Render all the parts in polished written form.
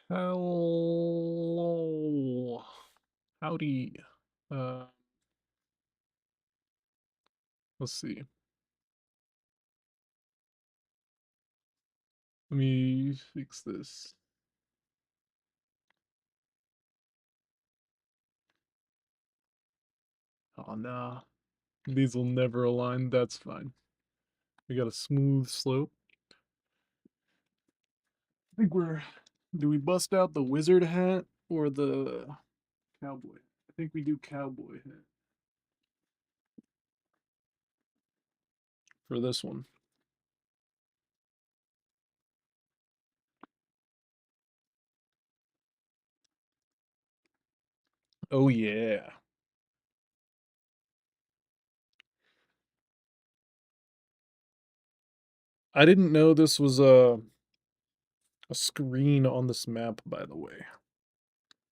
Hello. Howdy. Uh, let's see. Let me fix this. Oh, nah. These will never align. That's fine. We got a smooth slope. I think do we bust out the wizard hat or the cowboy? I think we do cowboy hat for this one. Oh, yeah. I didn't know this was a screen on this map, by the way.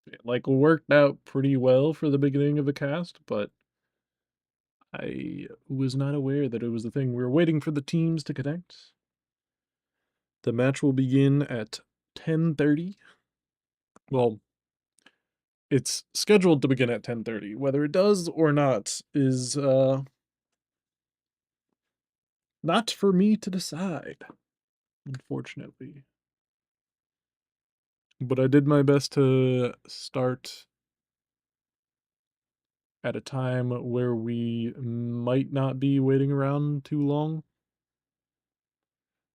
It, like, worked out pretty well for the beginning of the cast, but I was not aware that it was the thing. We were waiting for the teams to connect. The match will begin at 10:30. Well, it's scheduled to begin at 10:30. Whether it does or not is not for me to decide, unfortunately. But I did my best to start at a time where we might not be waiting around too long.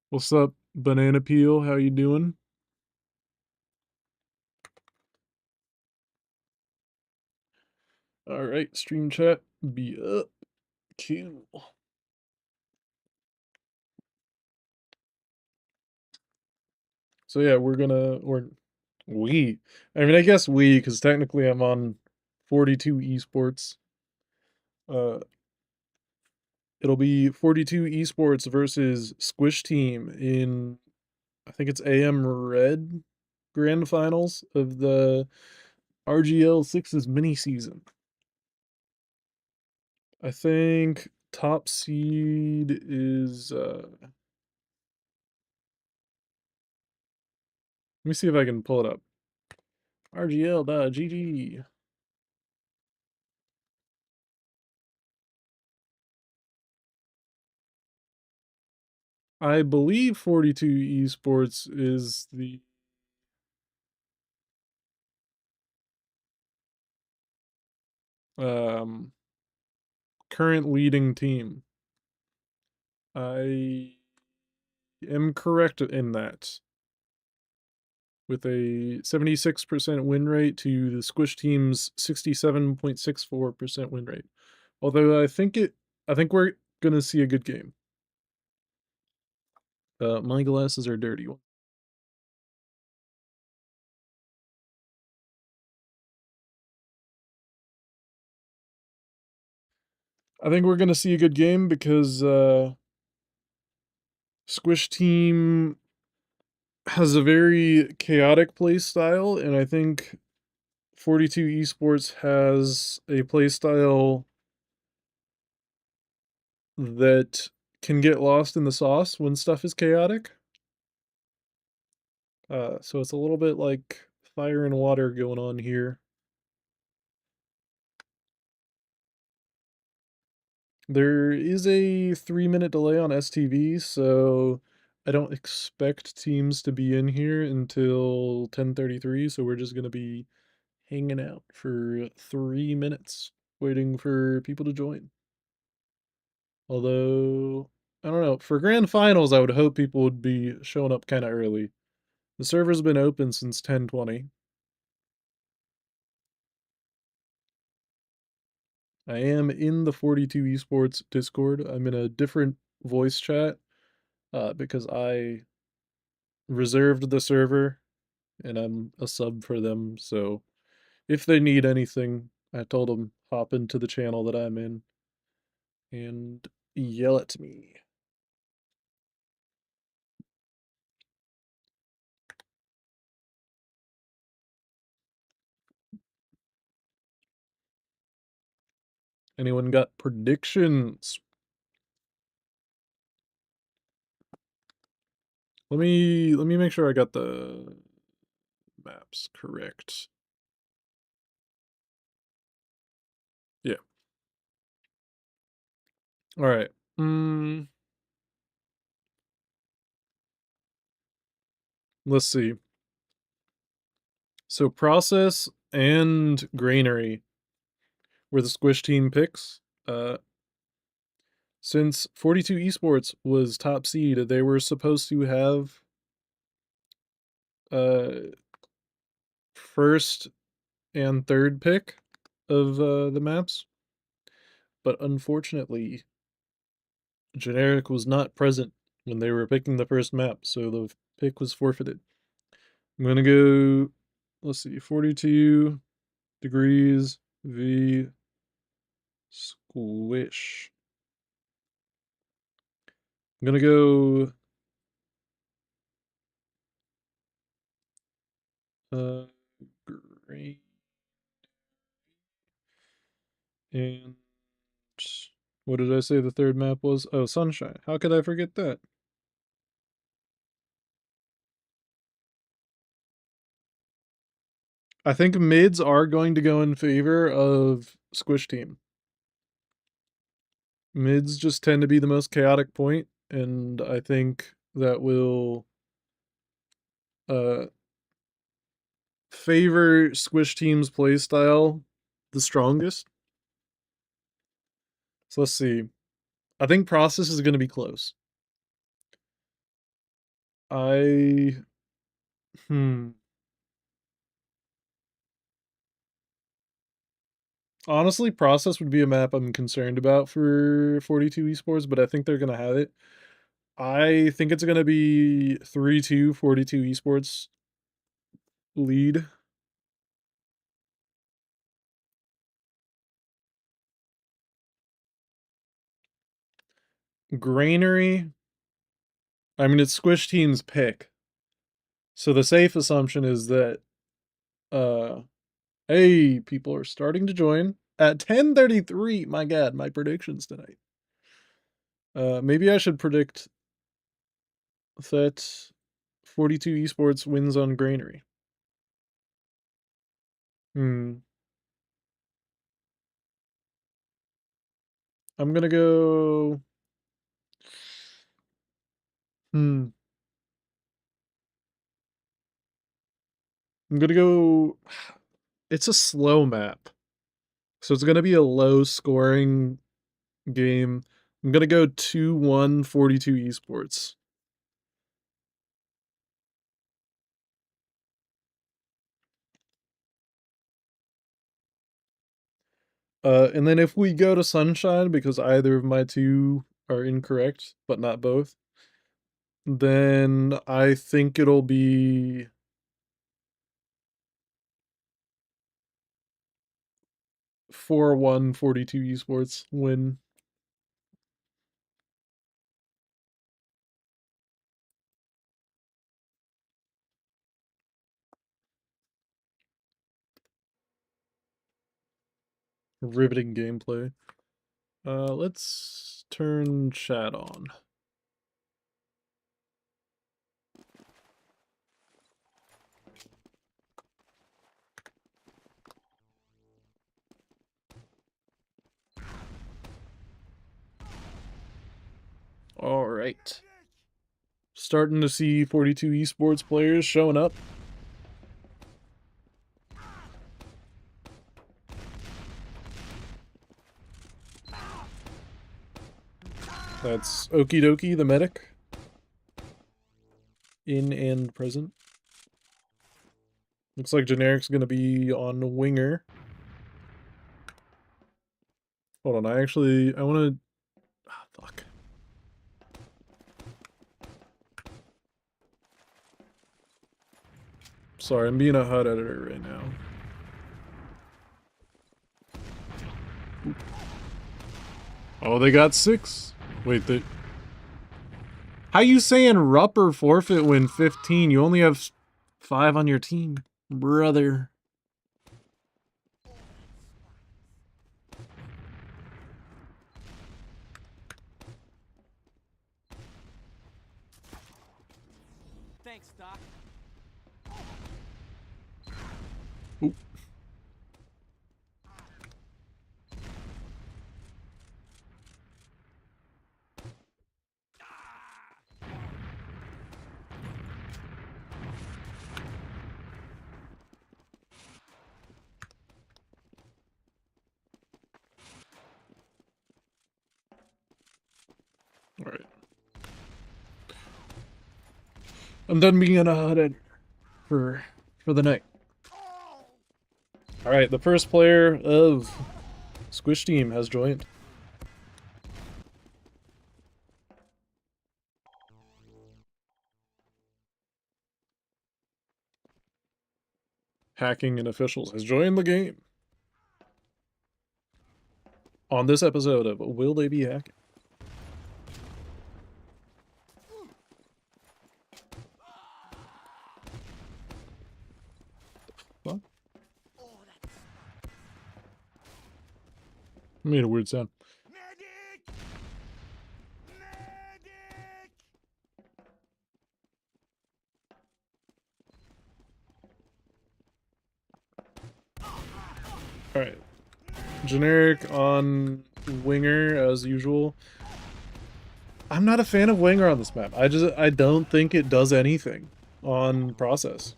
What's up, Banana Peel? How you doing? All right, stream chat, be up. Cool. So yeah, I mean, I guess because technically I'm on 42 esports. Uh, it'll be 42 esports versus Squish Team in, I think it's AM Red Grand Finals of the RGL 6's mini season. I think top seed is, let me see if I can pull it up. RGL.GG. I believe 42 esports is the um current leading team. I am correct in that. With a 76% win rate to the Squish team's 67.64% win rate. Although I think we're gonna see a good game. My glasses are dirty. I think we're gonna see a good game because Squish team has a very chaotic play style, and I think 42 Esports has a play style that can get lost in the sauce when stuff is chaotic. So it's a little bit like fire and water going on here. There is a 3-minute delay on STV, so I don't expect teams to be in here until 10:33, so we're just gonna be hanging out for 3 minutes, waiting for people to join. Although, I don't know, for grand finals, I would hope people would be showing up kinda early. The server's been open since 10:20. I am in the 42 Esports Discord. I'm in a different voice chat, because I reserved the server and I'm a sub for them, so if they need anything, I told them hop into the channel that I'm in and yell at me. Anyone got predictions? Let me make sure I got the maps, correct. Yeah. All right. Let's see. So process and granary were the Squish team picks. Since 42 Esports was top seed, they were supposed to have uh first and third pick of the maps, but unfortunately, Generic was not present when they were picking the first map, so the pick was forfeited. I'm gonna go, let's see, 42 degrees v squish. I'm gonna go green and what did I say the third map was? Oh, sunshine. How could I forget that? I think mids are going to go in favor of Squish Team. Mids just tend to be the most chaotic point, and I think that will uh favor Squish Team's playstyle the strongest. So let's see. I think process is going to be close. I honestly, process would be a map I'm concerned about for 42 esports, but I think they're going to have it. I think it's going to be 3-2 42 esports lead. Granary, I mean, it's Squish Team's pick. So the safe assumption is that, uh, hey, people are starting to join at 10:33. My God, my predictions tonight. Maybe I should predict that 42 esports wins on Granary. Hmm. I'm gonna go. Hmm. I'm gonna go. It's a slow map, so it's gonna be a low scoring game. I'm gonna go 2-1 42 esports. And then if we go to Sunshine, because either of my two are incorrect, but not both, then I think it'll be 4-1 42 esports win. Riveting gameplay. Let's turn chat on. All right. Starting to see 42 esports players showing up. That's Okie Dokie, the medic. In and present. Looks like Generic's gonna be on winger. Hold on, I wanna... Ah, fuck. Sorry, I'm being a HUD editor right now. Oh, they got 6. Wait, they... How you saying Rupper forfeit when 15? You only have 5 on your team, brother. Thanks, Doc. Ooh. All right. I'm done being a hothead for the night. All right, the first player of Squish Team has joined. Hacking and Officials has joined the game. On this episode of Will They Be Hacking? What? Made a weird sound. Alright. Generic on Winger as usual. I'm not a fan of Winger on this map. I don't think it does anything on process.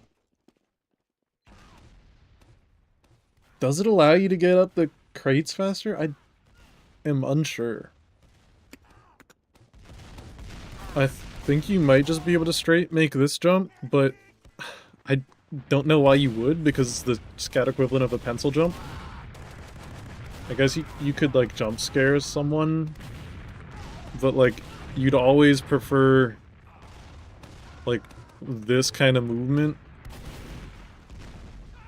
Does it allow you to get up the crates faster? I am unsure. I think you might just be able to straight make this jump, but I don't know why you would, because it's the scat equivalent of a pencil jump. I guess you could, like, jump scare someone, but, like, you'd always prefer, like, this kind of movement.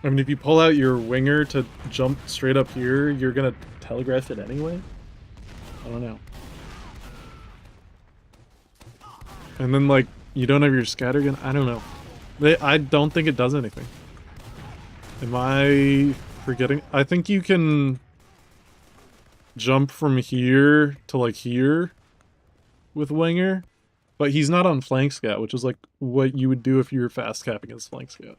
I mean, if you pull out your winger to jump straight up here, you're gonna telegraph it anyway? I don't know. And then, like, you don't have your scattergun? I don't know. I don't think it does anything. Am I forgetting? I think you can jump from here to, like, here with Winger, but he's not on flank scat, which is, like, what you would do if you were fast capping as flank scat.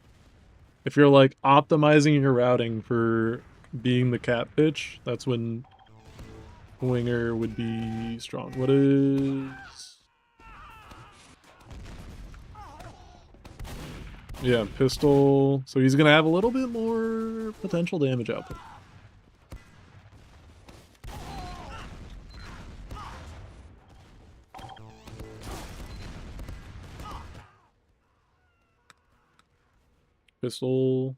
If you're, like, optimizing your routing for being the cat pitch, that's when Winger would be strong. What is... Yeah, pistol. So he's gonna have a little bit more potential damage output. Pistol.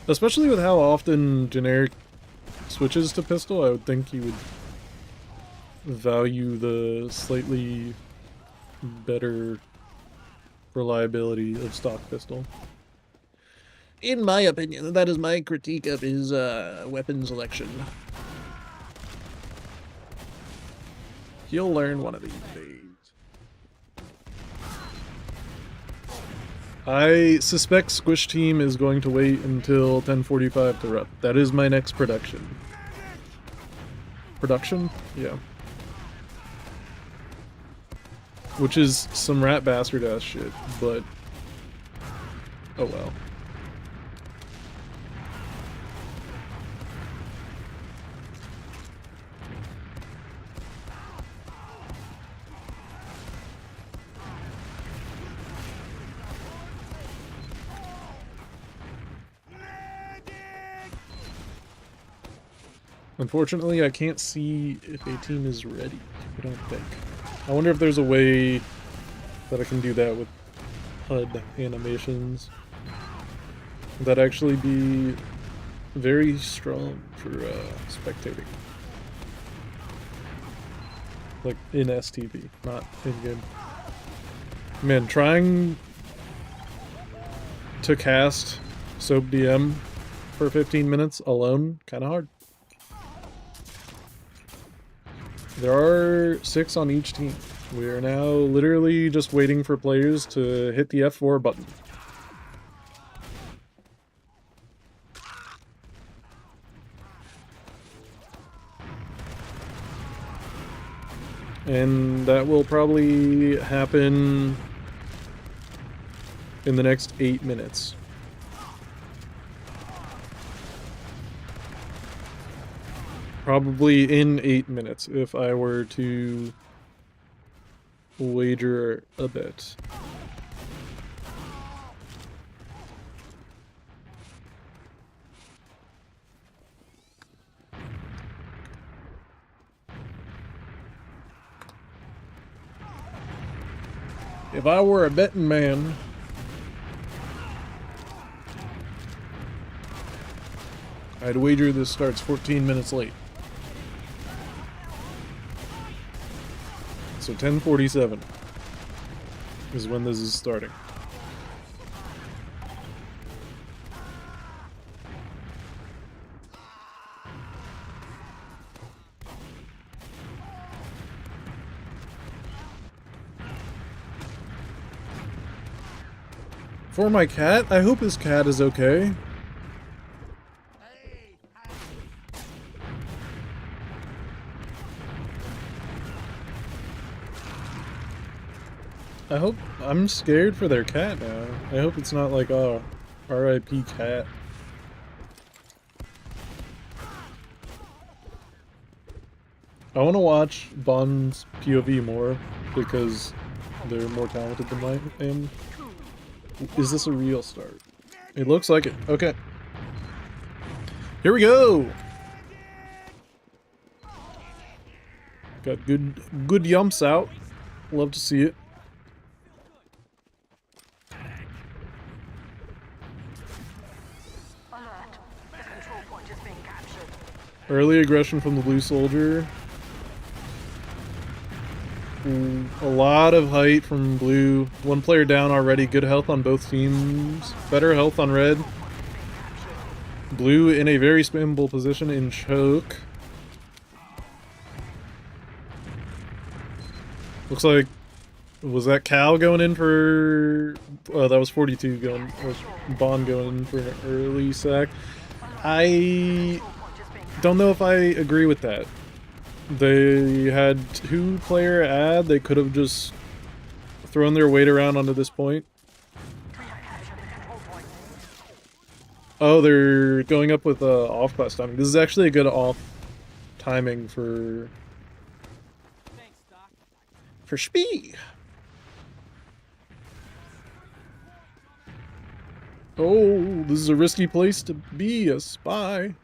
Especially with how often Generic switches to pistol, I would think he would value the slightly better reliability of stock pistol. In my opinion, that is my critique of his weapon selection. You'll learn one of these days. I suspect Squish Team is going to wait until 10:45 to rep. That is my next production. Production? Yeah. Which is some rat bastard ass shit, but oh well. Unfortunately, I can't see if a team is ready. I don't think. I wonder if there's a way that I can do that with HUD animations. That'd actually be very strong for spectating. Like in STV, not in-game. Man, trying to cast Soap DM for 15 minutes alone, kind of hard. There are 6 on each team. We are now literally just waiting for players to hit the F4 button. And that will probably happen in the next 8 minutes. Probably in 8 minutes if I were to wager a bet. If I were a betting man, I'd wager this starts 14 minutes late. So 10:47 is when this is starting. For my cat, I hope his cat is okay. I'm scared for their cat now. I hope it's not like, oh, RIP cat. I want to watch Bond's POV more because they're more talented than I am. Is this a real start? It looks like it. Okay. Here we go! Got good yumps out. Love to see it. Early aggression from the blue soldier. A lot of height from blue. One player down already. Good health on both teams. Better health on red. Blue in a very spammable position in choke. Looks like, was that Cal going in for... Oh, that was 42 going... Bond going in for an early sack. I don't know if I agree with that. They had 2-player ad. They could have just thrown their weight around onto this point. Oh, they're going up with off-class timing. This is actually a good off timing for Spee. Oh, this is a risky place to be a spy.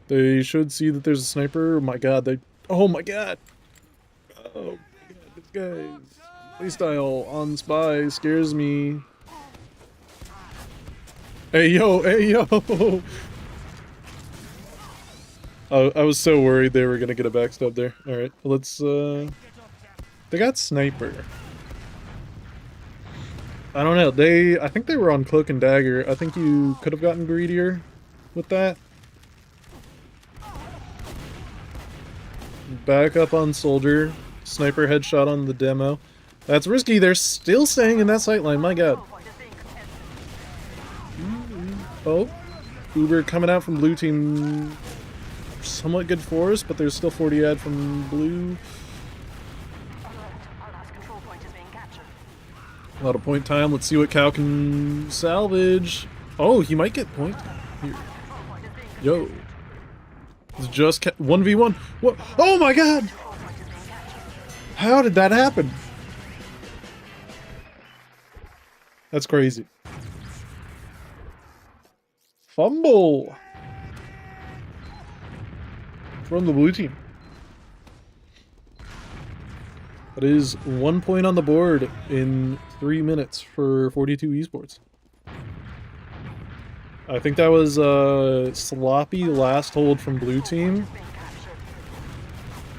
They should see that there's a sniper. Oh my god, they... Oh my god! Oh my god, this guy's playstyle on spy scares me. Hey yo, hey yo! I was so worried they were gonna get a backstab there. Alright, let's they got sniper. I don't know, I think they were on cloak and dagger. I think you could have gotten greedier with that. Back up on soldier. Sniper headshot on the demo. That's risky. They're still staying in that sightline. My god. Oh. Uber coming out from blue team. Somewhat good for us, but there's still 40 ad from blue. A lot of point time. Let's see what Cal can salvage. Oh, he might get point here. Yo. It's just 1v1. What? Oh my god! How did that happen? That's crazy. Fumble from the blue team. That is 1 point on the board in 3 minutes for 42 esports. I think that was a sloppy last hold from blue team.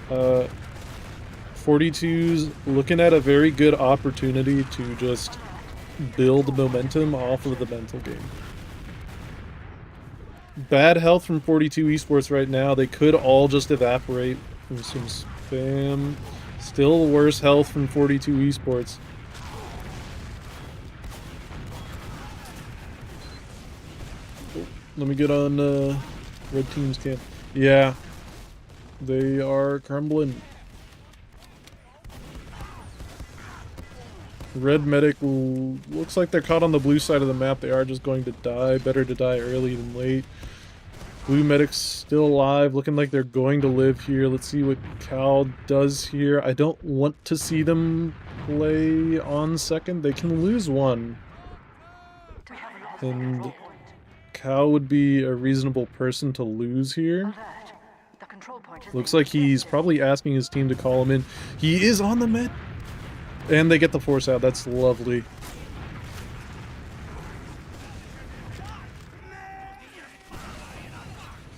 42's looking at a very good opportunity to just build momentum off of the mental game. Bad health from 42 esports right now. They could all just evaporate from some spam. Still worse health from 42 esports. Let me get on red team's camp. Yeah, they are crumbling. Red medic looks like they're caught on the blue side of the map. They are just going to die. Better to die early than late. Blue medic's still alive, looking like they're going to live here. Let's see what Cal does here. I don't want to see them play on second. They can lose one. And Cal would be a reasonable person to lose here. Looks like he's probably asking his team to call him in. He is on the med. And they get the force out. That's lovely.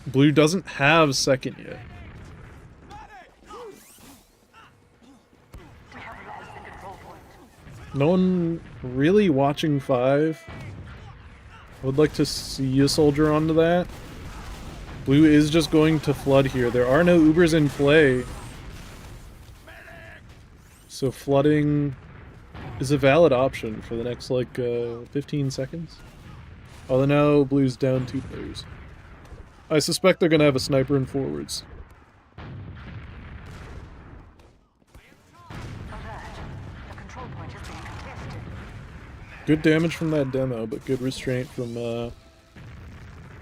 Blue doesn't have second yet. No one really watching 5. Would like to see a soldier onto that. Blue is just going to flood here. There are no Ubers in play. So flooding is a valid option for the next, like, 15 seconds. Although now Blue's down 2 players. I suspect they're going to have a sniper in forwards. Good damage from that demo, but good restraint from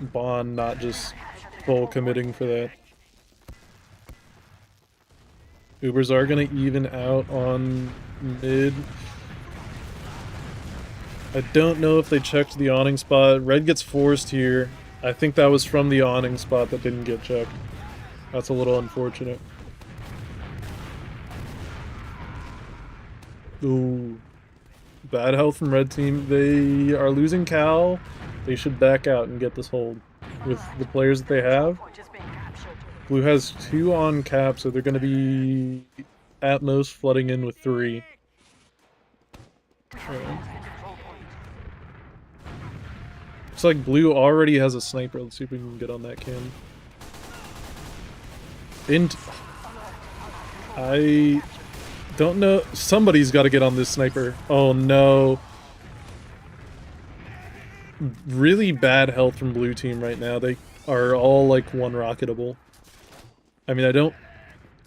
Bond not just full committing for that. Ubers are going to even out on mid. I don't know if they checked the awning spot. Red gets forced here. I think that was from the awning spot that didn't get checked. That's a little unfortunate. Ooh. Bad health from red team. They are losing Cal. They should back out and get this hold with the players that they have. Blue has 2 on cap, so they're going to be at most flooding in with 3. Looks like Blue already has a sniper. Let's see if we can get on that cam. I don't know. Somebody's got to get on this sniper. Oh no. Really bad health from blue team right now. They are all like one rocketable. I mean, I don't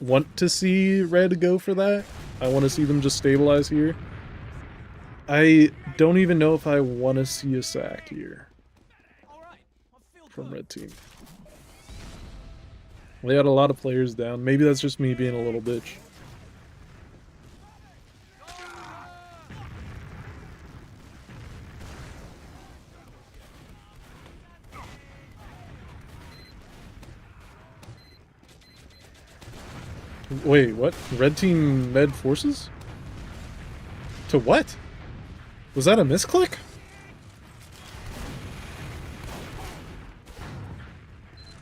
want to see red go for that. I want to see them just stabilize here. I don't even know if I want to see a sack here from red team. They had a lot of players down. Maybe that's just me being a little bitch. Wait, what? Red team med forces? To what? Was that a misclick?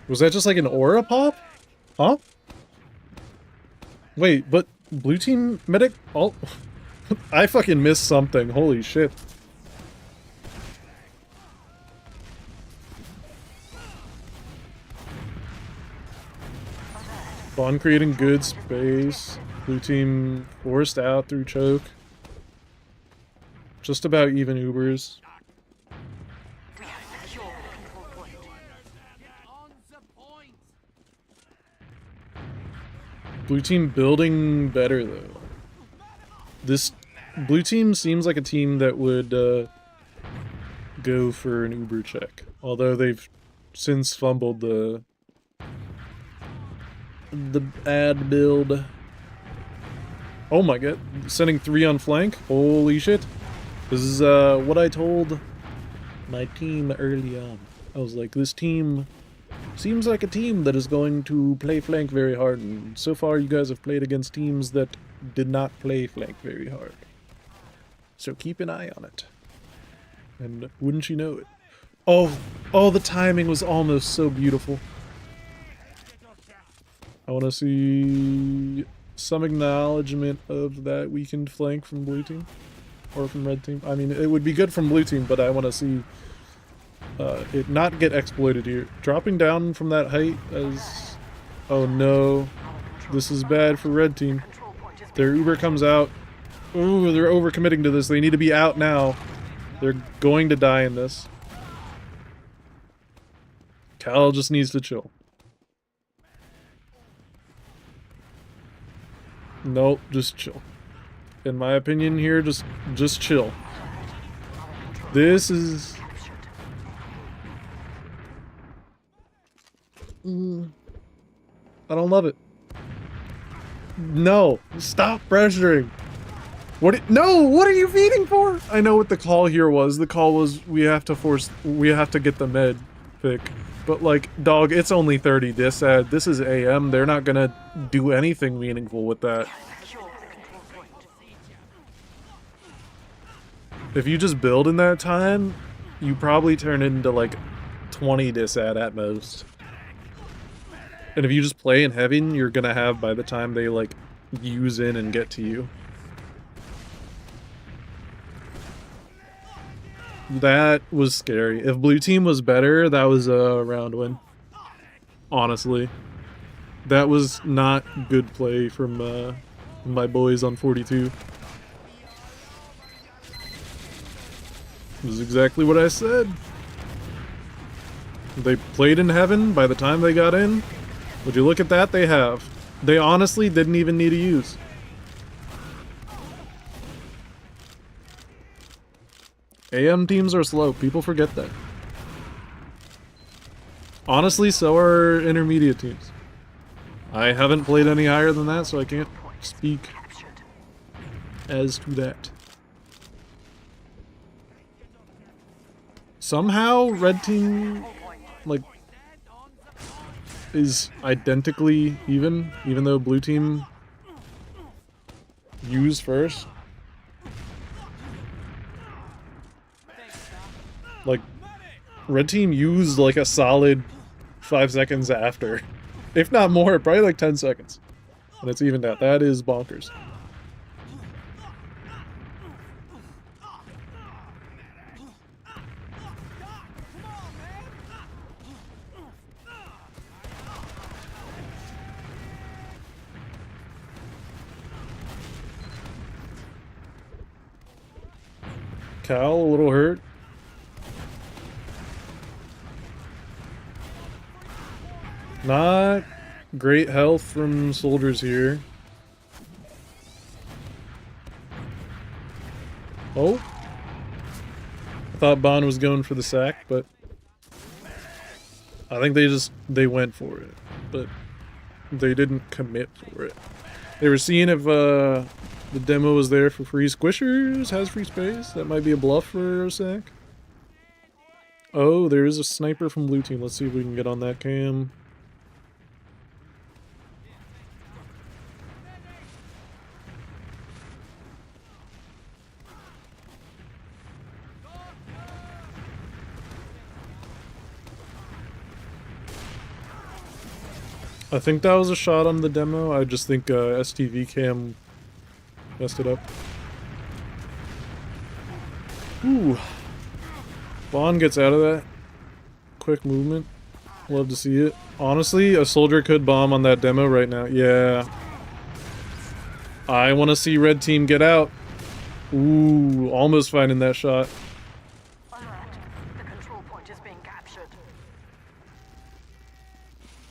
Was that just like an aura pop? Huh? Wait, but blue team medic? Oh, I fucking missed something. Holy shit. Bond creating good space. Blue team forced out through choke. Just about even Ubers. Blue team building better though. This blue team seems like a team that would go for an Uber check. Although they've since fumbled the ad build. Oh my god, sending 3 on flank? Holy shit. This is what I told my team early on. I was like, this team seems like a team that is going to play flank very hard, and so far you guys have played against teams that did not play flank very hard. So keep an eye on it. And wouldn't you know it? Oh, the timing was almost so beautiful. I want to see some acknowledgement of that weakened flank from blue team. Or from red team. I mean, it would be good from blue team, but I want to see it not get exploited here. Dropping down from that height as... Oh no. This is bad for red team. Their Uber comes out. Ooh, they're overcommitting to this. They need to be out now. They're going to die in this. Cal just needs to chill. Nope, just chill. in my opinion here, just chill. This is... I don't love it. No, stop pressuring. No, what are you feeding for? I know what the call here was. The call was we have to get the med pick. But like, dog, it's only 30 disad. This is AM. They're not gonna do anything meaningful with that. If you just build in that time, you probably turn into like 20 disad at most. And if you just play in heaven, you're gonna have by the time they like use in and get to you. That was scary. If blue team was better, that was a round win. Honestly. That was not good play from my boys on 42. This is exactly what I said. They played in heaven by the time they got in. Would you look at that? They have. They honestly didn't even need to use. AM teams are slow. People forget that. Honestly, so are intermediate teams. I haven't played any higher than that, so I can't speak as to that. Somehow, red team, like, is identically even though blue team used first. Like, red team used like a solid 5 seconds after. If not more, probably like 10 seconds. And it's evened out. That is bonkers. Cal, a little hurt. Not great health from soldiers here. Oh. I thought Bond was going for the sack, but I think they went for it, but they didn't commit for it. They were seeing if the demo was there for free. Squishers has free space. That might be a bluff for a sack. Oh, there is a sniper from blue team. Let's see if we can get on that cam. I think that was a shot on the demo. I just think STV cam messed it up. Ooh. Bond gets out of that. Quick movement. Love to see it. Honestly, a soldier could bomb on that demo right now. Yeah. I want to see red team get out. Ooh, almost finding that shot.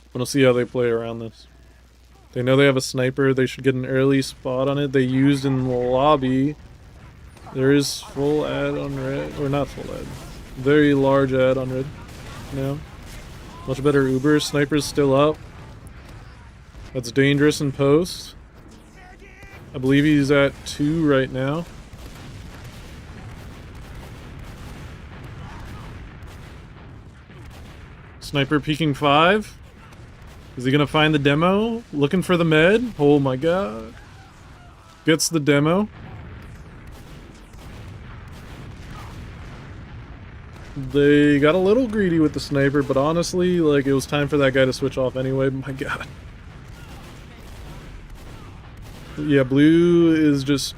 I want to see how they play around this. They know they have a sniper. They should get an early spot on it. They used in the lobby. There is full ad on red. Or not full ad. Very large ad on red. No. Much better Uber. Sniper's still up. That's dangerous in post. I believe he's at 2 right now. Sniper peeking 5. Is he gonna find the demo? Looking for the med? Oh my god. Gets the demo. They got a little greedy with the sniper, but honestly, like, it was time for that guy to switch off anyway. My god. Yeah, blue is just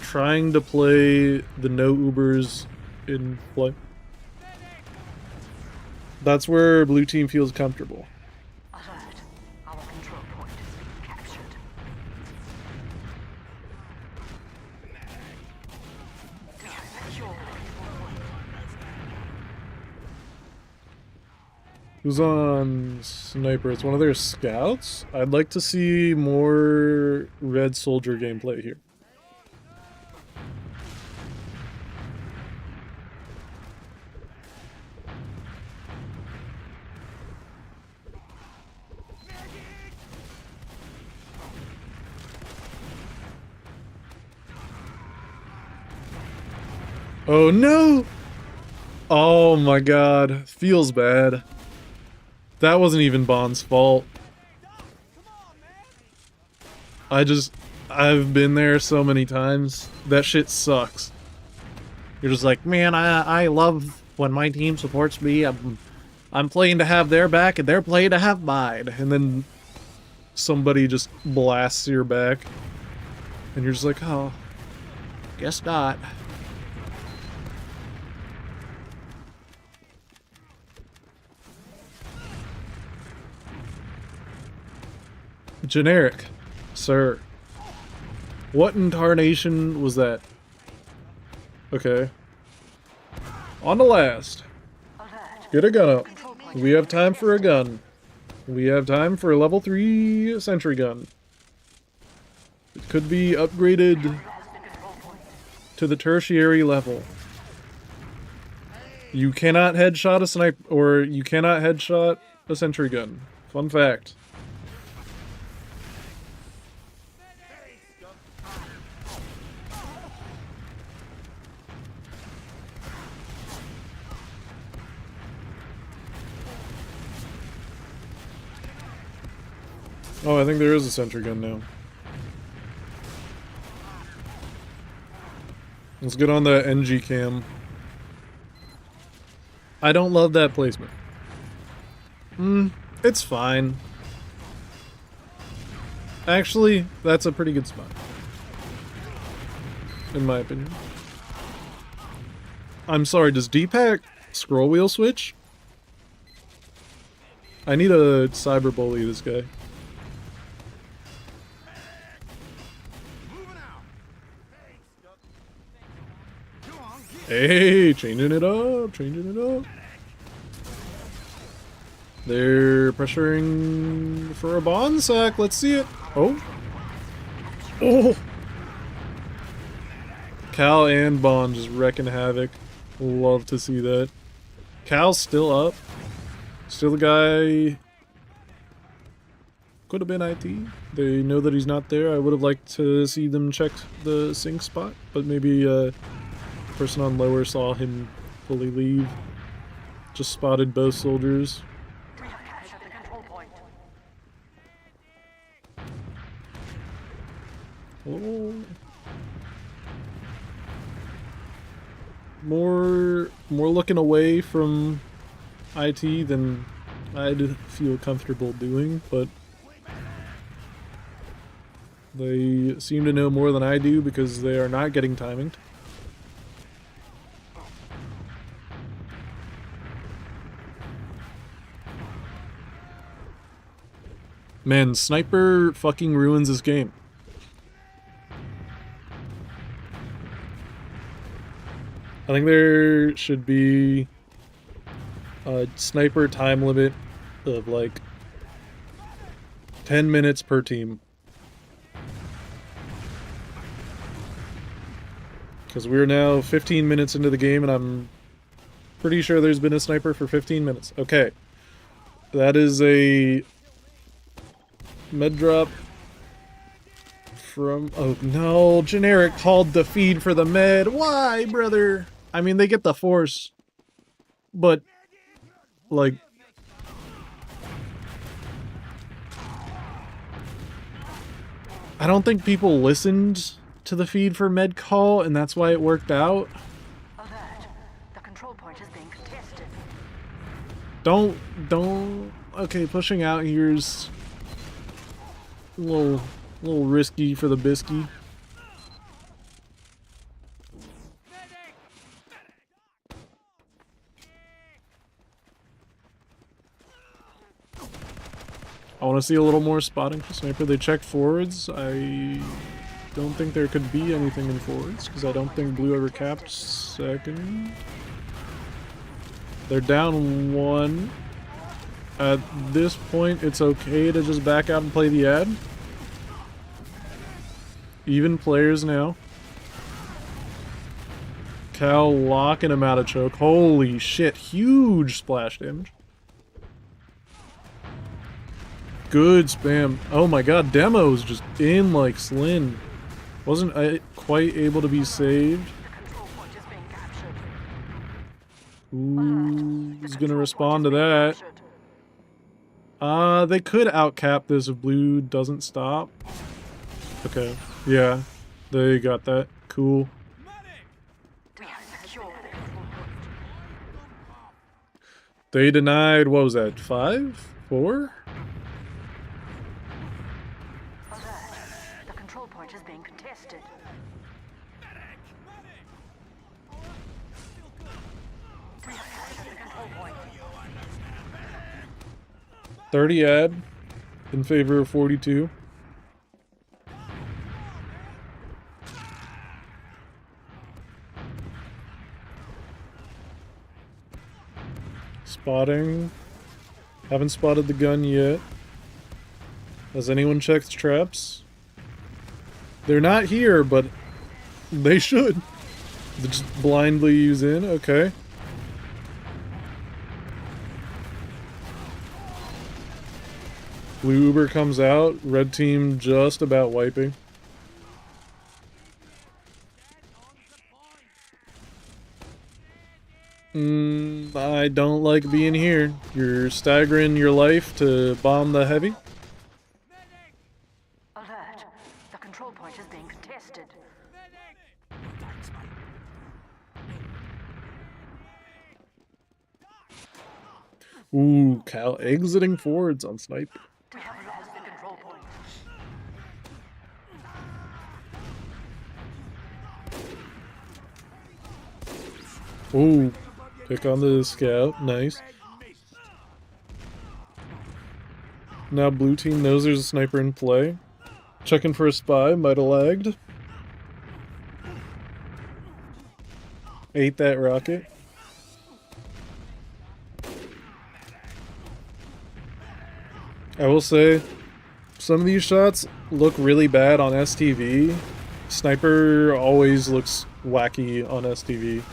trying to play the no Ubers in play. That's where blue team feels comfortable. Who's on sniper? It's one of their scouts? I'd like to see more red soldier gameplay here. Oh no! Oh my god. Feels bad. That wasn't even Bond's fault. I've been there so many times. That shit sucks. You're just like, man, I love when my team supports me. I'm playing to have their back and they're playing to have mine. And then somebody just blasts your back. And you're just like, oh, guess not. Generic, sir. What in tarnation was that? Okay. On the last. Get a gun up. We have time for a gun. We have time for a level 3 sentry gun. It could be upgraded to the tertiary level. You cannot headshot a sniper, or you cannot headshot a sentry gun. Fun fact. Oh, I think there is a sentry gun now. Let's get on the NG cam. I don't love that placement. It's fine. Actually, that's a pretty good spot. In my opinion. I'm sorry, does D-Pack scroll wheel switch? I need a cyber bully this guy. Hey, changing it up, changing it up. They're pressuring for a bond sack. Let's see it. Oh. Oh. Cal and Bond just wrecking havoc. Love to see that. Cal's still up. Still the guy. Could have been IT. They know that he's not there. I would have liked to see them check the sync spot, but maybe person on lower saw him fully leave. Just spotted both soldiers. We have captured the control point. Oh. More looking away from IT than I'd feel comfortable doing, but they seem to know more than I do because they are not getting timing. Man, sniper fucking ruins this game. I think there should be a sniper time limit of like 10 minutes per team. Because we're now 15 minutes into the game and I'm pretty sure there's been a sniper for 15 minutes. Okay. That is a med drop from... Oh no, generic called the feed for the med. Why, brother? I mean, they get the force, but like... I don't think people listened to the feed for med call, and that's why it worked out. Alert. The control point is being contested. Don't... Okay, pushing out here's a little risky for the bisky. I want to see a little more spotting for sniper. They check forwards. I don't think there could be anything in forwards because I don't think blue ever capped second. They're down one. At this point, it's okay to just back out and play the ad. Even players now. Cal locking him out of choke. Holy shit, huge splash damage. Good spam. Oh my god, Demo's just in like Slin. Wasn't quite able to be saved. Who's gonna respond to that? They could outcap this if blue doesn't stop. Okay, yeah, they got that. Cool. We have secured the control point. They denied, what was that, 5? 4? Alert. The control point is being contested. 30 ad in favor of 42. Spotting. Haven't spotted the gun yet. Has anyone checked traps? They're not here, but they should. They just blindly use in. Okay. Blue Uber comes out. Red team just about wiping. I don't like being here. You're staggering your life to bomb the heavy. Alert. The control point is being contested. Ooh, Cal exiting forwards on sniper. We have lost the control point. Ooh, pick on the scout. Nice. Now blue team knows there's a sniper in play. Checking for a spy. Might have lagged. Ate that rocket. I will say, some of these shots look really bad on STV. Sniper always looks wacky on STV.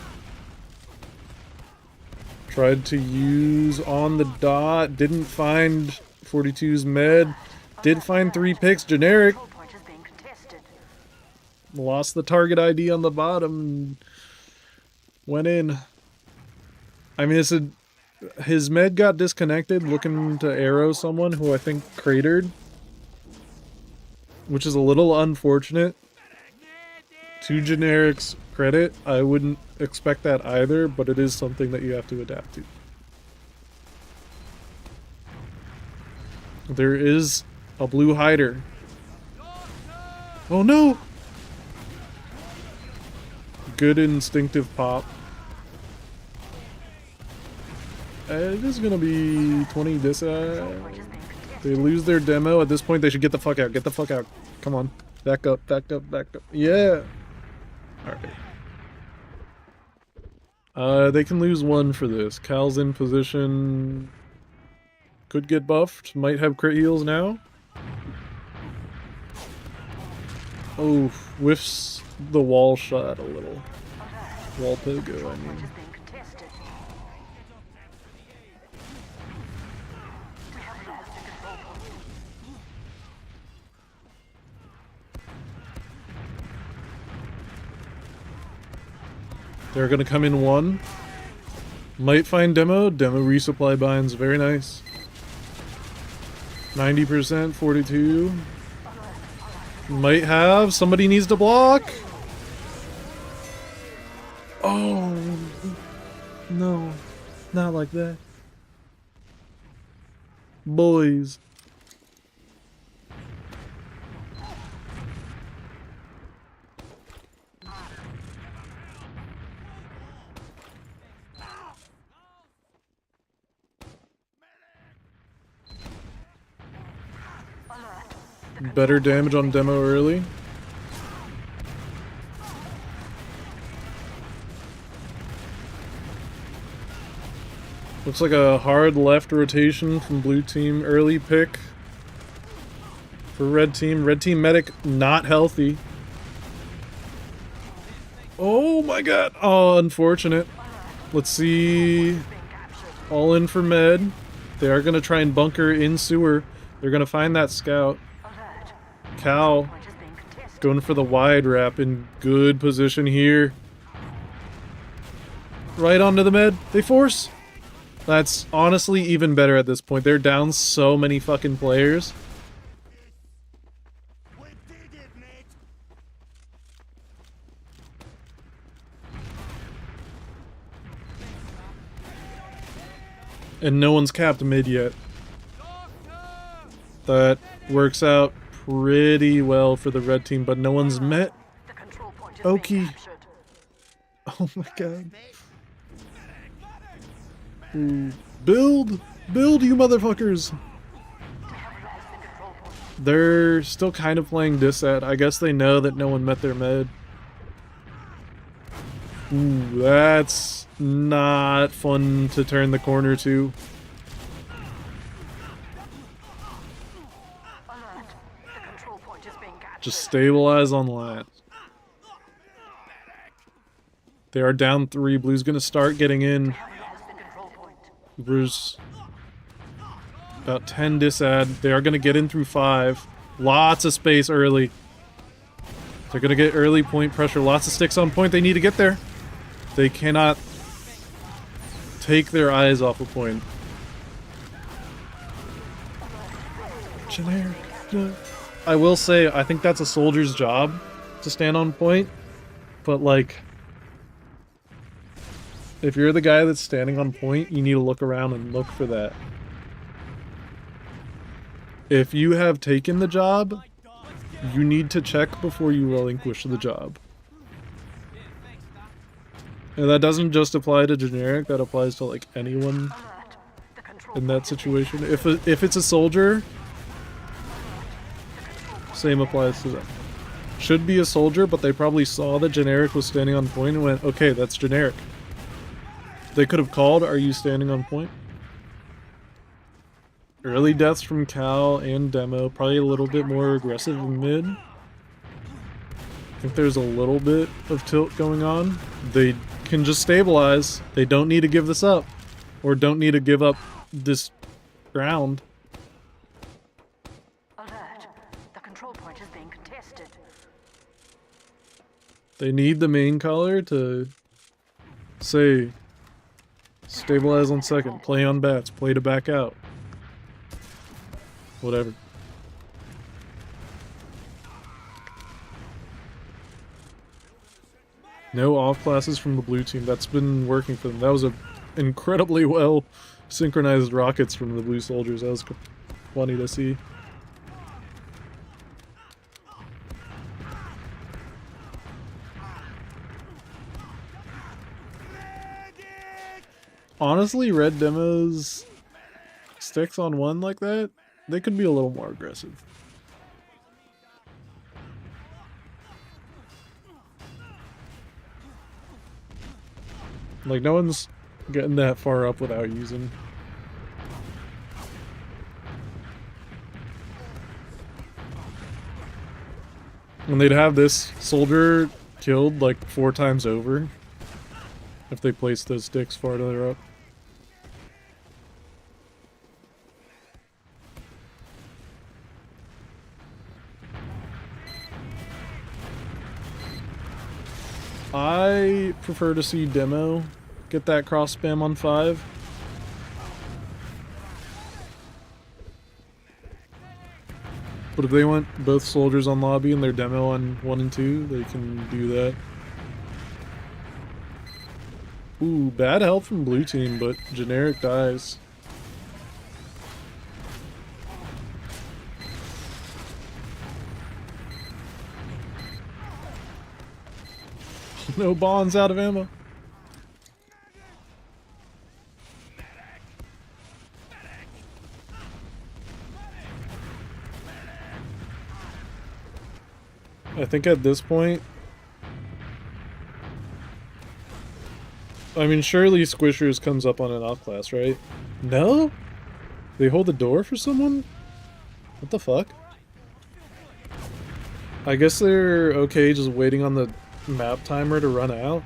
Tried to use on the dot, didn't find 42's med. Did find 3 picks, generic. Control point is being contested. Lost the target ID on the bottom. Went in. I mean, his med got disconnected looking to arrow someone who I think cratered. Which is a little unfortunate. To Generic's credit, I wouldn't expect that either, but it is something that you have to adapt to. There is a blue hider. Oh no! Good instinctive pop. It is gonna be 20 dis. They lose their demo. At this point, they should get the fuck out. Get the fuck out. Come on. Back up, back up, back up. Yeah! Alright. They can lose 1 for this. Cal's in position. Could get buffed. Might have crit heals now. Oh, whiffs the wall shot a little. Wall pogo, I mean. They're gonna come in 1. Might find demo. Demo resupply binds. Very nice. 90%, 42. Might have. Somebody needs to block. Oh. No. Not like that. Boys. Better damage on demo early. Looks like a hard left rotation from blue team. Early pick for red team. Red team medic not healthy. Oh my god. Oh, unfortunate. Let's see. All in for med. They are going to try and bunker in sewer. They're going to find that scout. Cal going for the wide wrap in good position here. Right onto the med. They force. That's honestly even better at this point. They're down so many fucking players. And no one's capped mid yet. That works out pretty well for the red team, but no one's met Oki. Oh my god. Ooh. Build! Build, you motherfuckers! They're still kind of playing disat. I guess they know that no one met their med. Ooh, that's not fun to turn the corner to. Just stabilize on last. They are down 3. Blue's gonna start getting in. Bruce. About 10 disad. They are gonna get in through 5. Lots of space early. They're gonna get early point pressure. Lots of sticks on point. They need to get there. They cannot take their eyes off a point. Generic. I will say, I think that's a soldier's job to stand on point, but like, if you're the guy that's standing on point, you need to look around and look for that. If you have taken the job, you need to check before you relinquish the job. And that doesn't just apply to generic, that applies to like anyone in that situation. If it's a soldier, same applies to them. Should be a soldier, but they probably saw that generic was standing on point and went, okay, that's generic. They could have called, are you standing on point? Early deaths from Cal and Demo, probably a little bit more aggressive in mid. I think there's a little bit of tilt going on. They can just stabilize. They don't need to give this up. Or don't need to give up this ground. Alert. The control point is being contested. They need the main color to say, stabilize on second, play on bats, play to back out. Whatever. No off classes from the blue team. That's been working for them. That was a incredibly well synchronized rockets from the blue soldiers. That was funny to see. Honestly, red demos sticks on one like that, they could be a little more aggressive. Like, no one's getting that far up without using. And they'd have this soldier killed like 4 times over if they placed those sticks farther up. I prefer to see Demo get that cross spam on 5. But if they want both soldiers on lobby and their Demo on 1 and 2, they can do that. Ooh, bad help from blue team, but generic dies. No bonds, out of ammo. I think at this point, I mean, surely Squishers comes up on an off class, right? No? They hold the door for someone? What the fuck? I guess they're okay just waiting on the map timer to run out.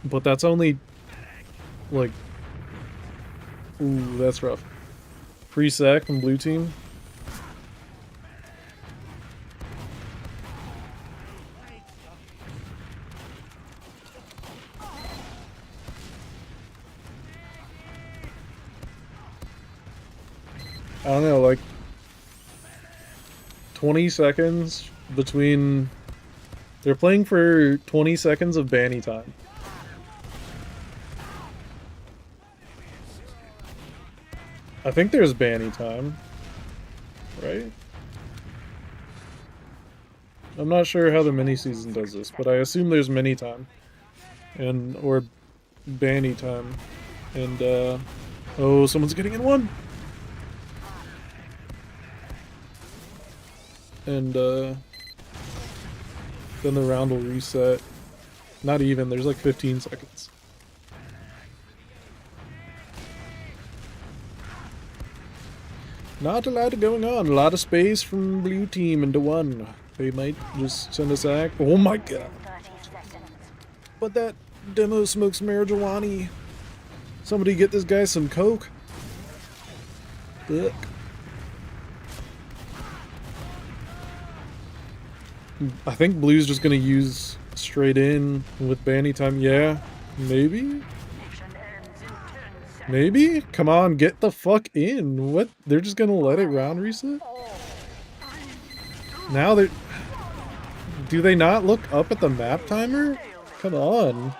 But that's only like, ooh, that's rough. Pre-sack from blue team. I don't know, like 20 seconds between. They're playing for 20 seconds of banny time. I think there's banny time, right? I'm not sure how the mini season does this, but I assume there's mini time and or banny time. And oh, someone's getting in one. And then the round will reset. Not even, there's like 15 seconds. Not a lot going on. A lot of space from blue team into one. They might just send us back. Oh my god. But that demo smokes marijuana. Somebody get this guy some coke. Look. I think blue's just gonna use straight in with banny time. Yeah, maybe? Maybe? Come on, get the fuck in. What? They're just gonna let it round reset? Now they're... Do they not look up at the map timer? Come on.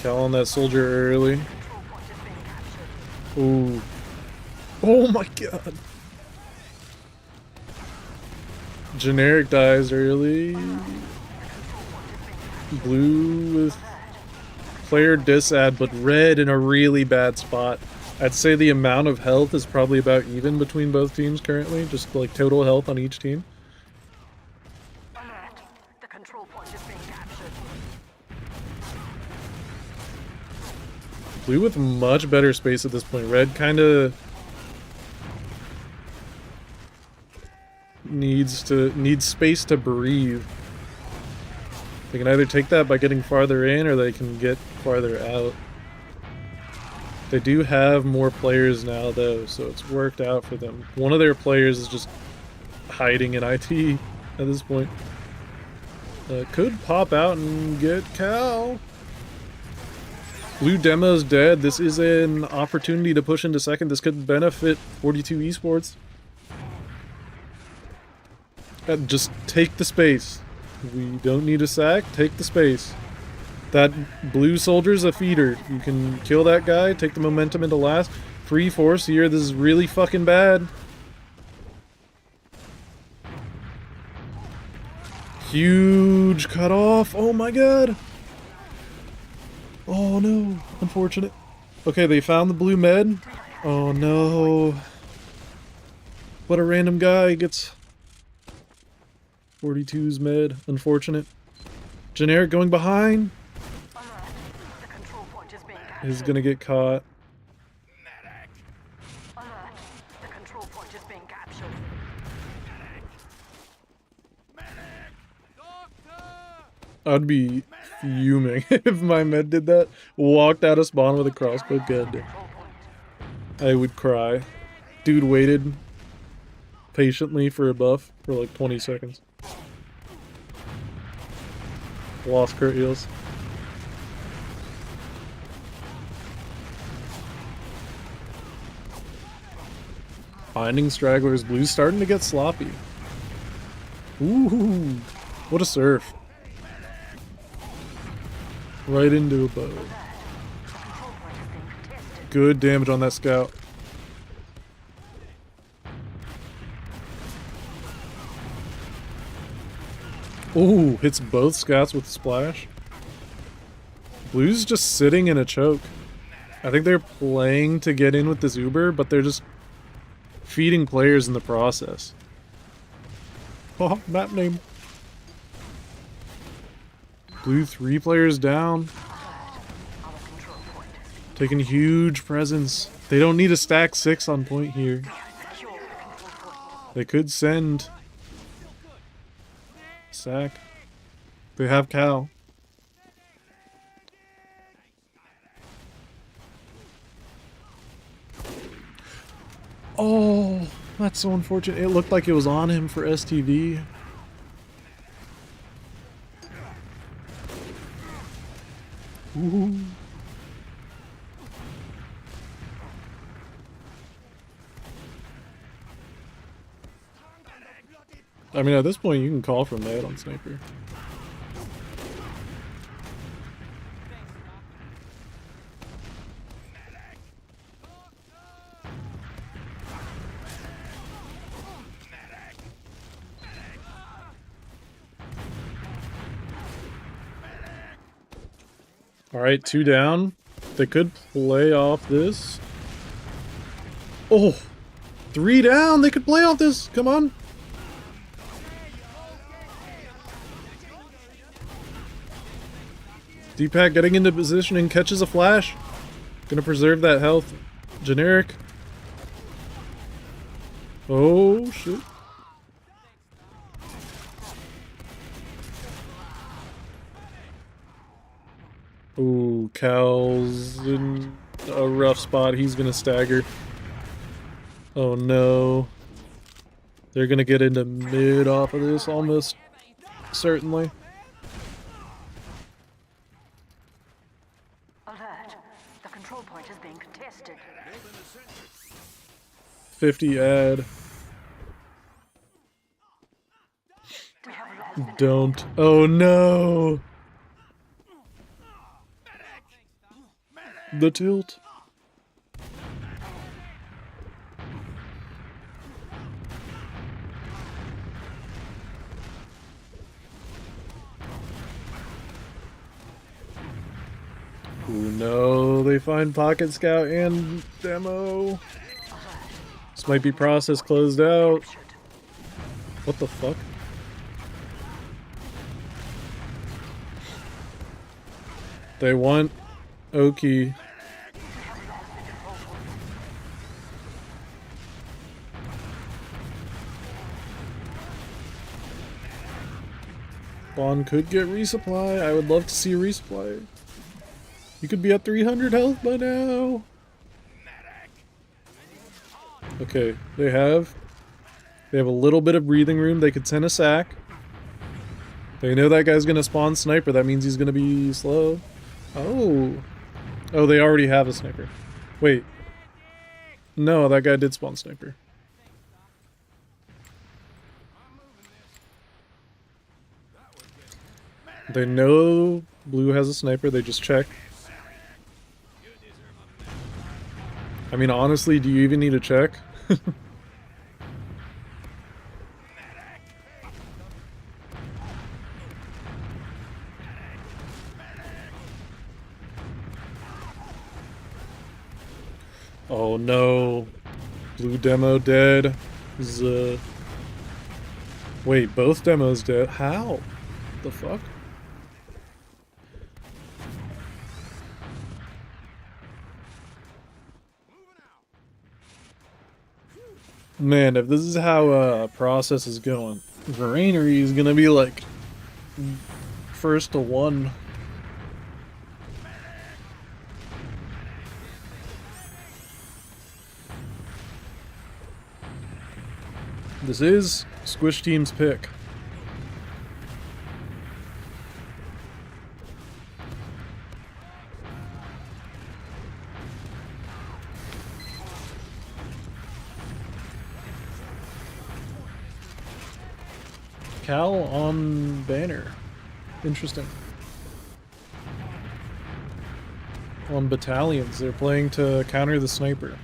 Killing that soldier early. Ooh. Oh my god. Generic dies early. Blue with player disad, but red in a really bad spot. I'd say the amount of health is probably about even between both teams currently, just like total health on each team. The control point is being captured. Blue with much better space at this point. Red kind of needs space to breathe. They can either take that by getting farther in, or they can get farther out. They do have more players now, though, so it's worked out for them. One of their players is just hiding in IT at this point. Could pop out and get Cal. Blue demo's dead. This is an opportunity to push into second. This could benefit 42 Esports. Just take the space. We don't need a sack. Take the space. That blue soldier's a feeder. You can kill that guy, take the momentum into last. Free force here. This is really fucking bad. Huge cutoff. Oh my god. Oh no. Unfortunate. Okay, they found the blue med. Oh no. What a random guy gets 42's med. Unfortunate. Generic going behind. He's gonna get caught. The control point is being captured. I'd be fuming if my med did that. Walked out of spawn with a crossbow. Good. I would cry. Dude waited patiently for a buff for like 20 seconds. Lost crit heals. Finding stragglers. Blue's starting to get sloppy. Ooh, what a surf. Right into a bow. Good damage on that scout. Ooh, hits both scouts with splash. Blue's just sitting in a choke. I think they're playing to get in with this Uber, but they're just feeding players in the process. Oh, map name. Blue 3 players down. Taking huge presence. They don't need a stack 6 on point here. They could send. sack. They have Cal. Oh, that's so unfortunate. It looked like it was on him for STV. Ooh. I mean, at this point, you can call from that on Sniper. Alright, 2 down. They could play off this. Oh! 3 down! They could play off this! Come on! D-Pack getting into position and catches a flash. Gonna preserve that health. Generic. Oh, shit. Ooh, Cal's in a rough spot. He's gonna stagger. Oh no. They're gonna get into mid off of this, almost certainly. Alert. The control point is being contested. 50 ad. We have lost. Don't. Oh no! The tilt. Ooh, no, they find Pocket Scout and Demo. This might be process closed out. What the fuck? They want Oki. Bond could get resupply. I would love to see a resupply. You could be at 300 health by now. Okay, they have a little bit of breathing room. They could send a sack. They know that guy's gonna spawn sniper. That means he's gonna be slow. Oh. Oh, they already have a sniper. Wait. No, that guy did spawn sniper. They know blue has a sniper. They just check. I mean, honestly, do you even need to check? Oh no. Blue demo dead. Wait, both demos dead? How? The fuck? Man, if this is how process is going, Veranary is gonna be like first to 1. This is Squish Team's pick. Cal on banner. Interesting. On battalions, they're playing to counter the sniper.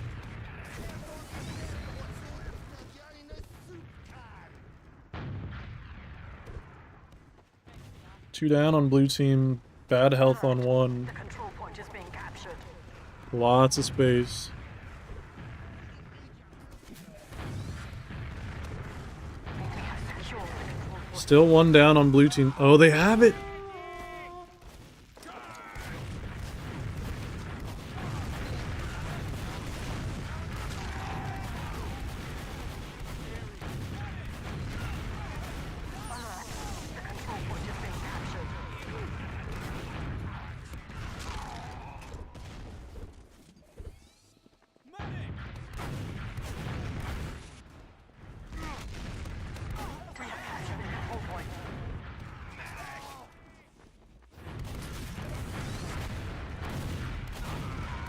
Two down on blue team, bad health on 1. The control point is being captured. Lots of space. We have secured the control point. Still 1 down on blue team. Oh, they have it!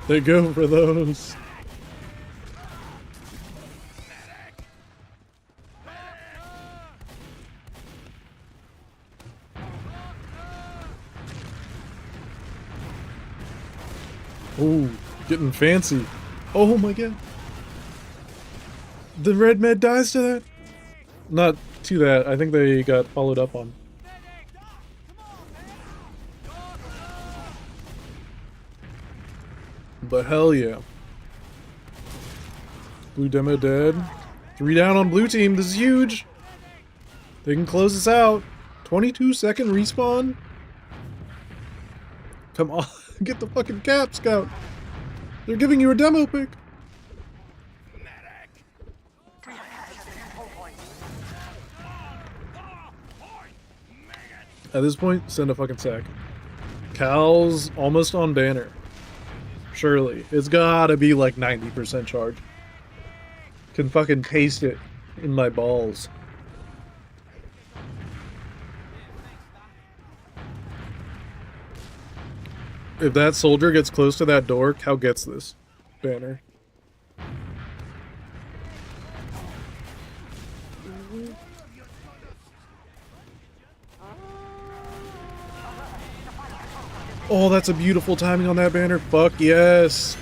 They go for those. Ooh, getting fancy. Oh my god. The red med dies to that? Not to that. I think they got followed up on. But hell yeah. Blue demo dead. 3 down on blue team. This is huge. They can close this out. 22-second respawn. Come on. Get the fucking cap, Scout. They're giving you a demo pick. At this point, send a fucking sack. Cal's almost on banner. Surely. It's gotta be like 90% charge. Can fucking taste it in my balls. If that soldier gets close to that door, Cal gets this banner. Oh, that's a beautiful timing on that banner. Fuck yes.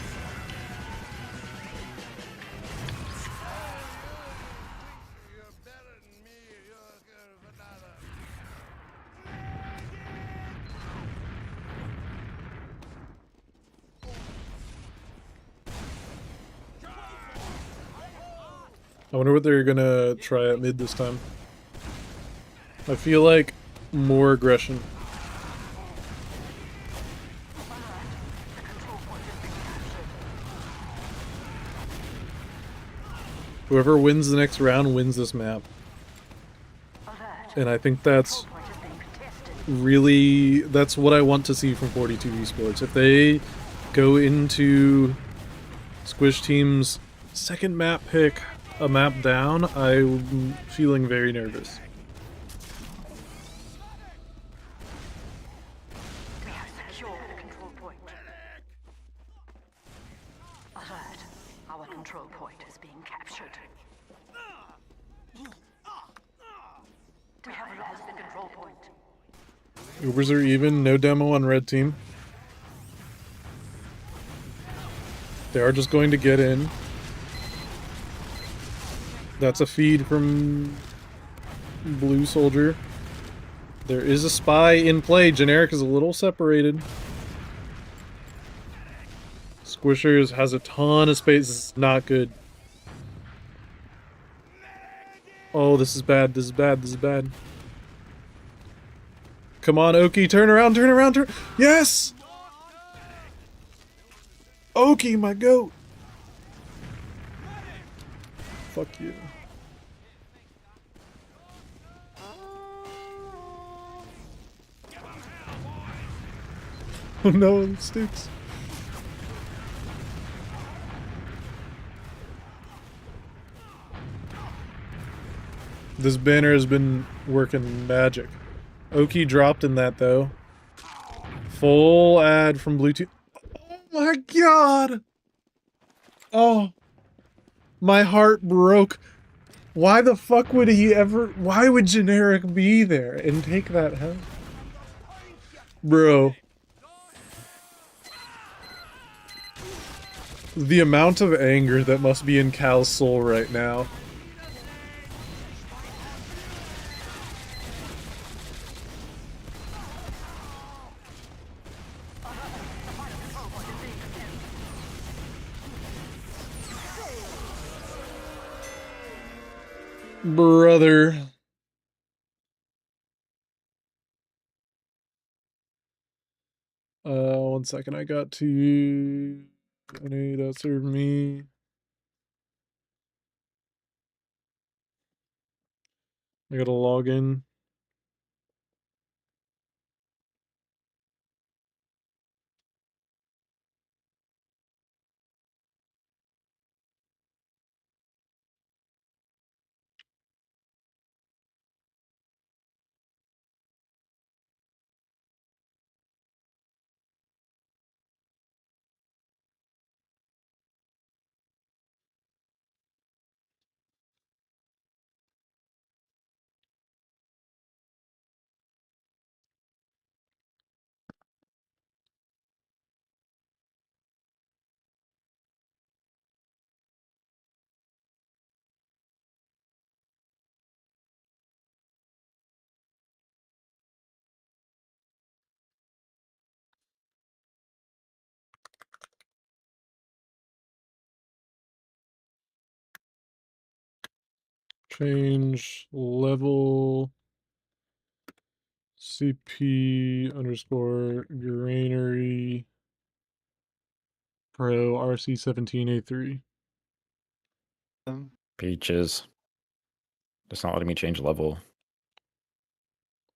I wonder what they're gonna try at mid this time. I feel like more aggression. Whoever wins the next round wins this map. And I think that's really, that's what I want to see from 42 Esports. If they go into Squish Team's second map pick, a map down, I'm feeling very nervous. We have secured the control point. Alert. Our control point is being captured. We have lost the control point. Ubers are even, no demo on red team. They are just going to get in. That's a feed from blue soldier. There is a spy in play. Generic is a little separated. Squishers has a ton of space. This is not good. Oh, this is bad. This is bad. This is bad. Come on, Oki. Turn around. Turn around. Turn. Yes! Oki, my goat. Fuck you. Oh no, it sticks. This banner has been working magic. Oki dropped in that though. Full ad from Bluetooth. Oh my god! Oh. My heart broke. Why the fuck would he ever... Why would Generic be there and take that health? Bro. The amount of anger that must be in Cal's soul right now. Brother. One second, I got to... Any that served me. I gotta log in. change level CP underscore granary pro RC17A3. Peaches. It's not letting me change level.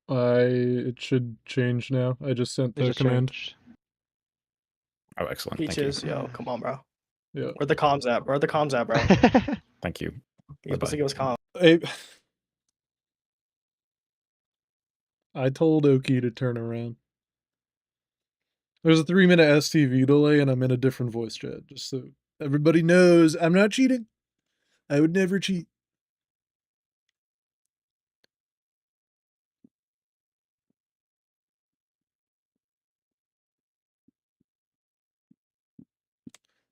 It should change now. I just sent It the just command. changed. Oh, excellent. Peaches, Thank you. yo, come on, bro. Yeah. Where the comms at? Where the comms at, bro? Thank you. You're supposed to give us comms. I told Oki to turn around. There's a 3-minute STV delay and I'm in a different voice chat, just so everybody knows I'm not cheating. I would never cheat.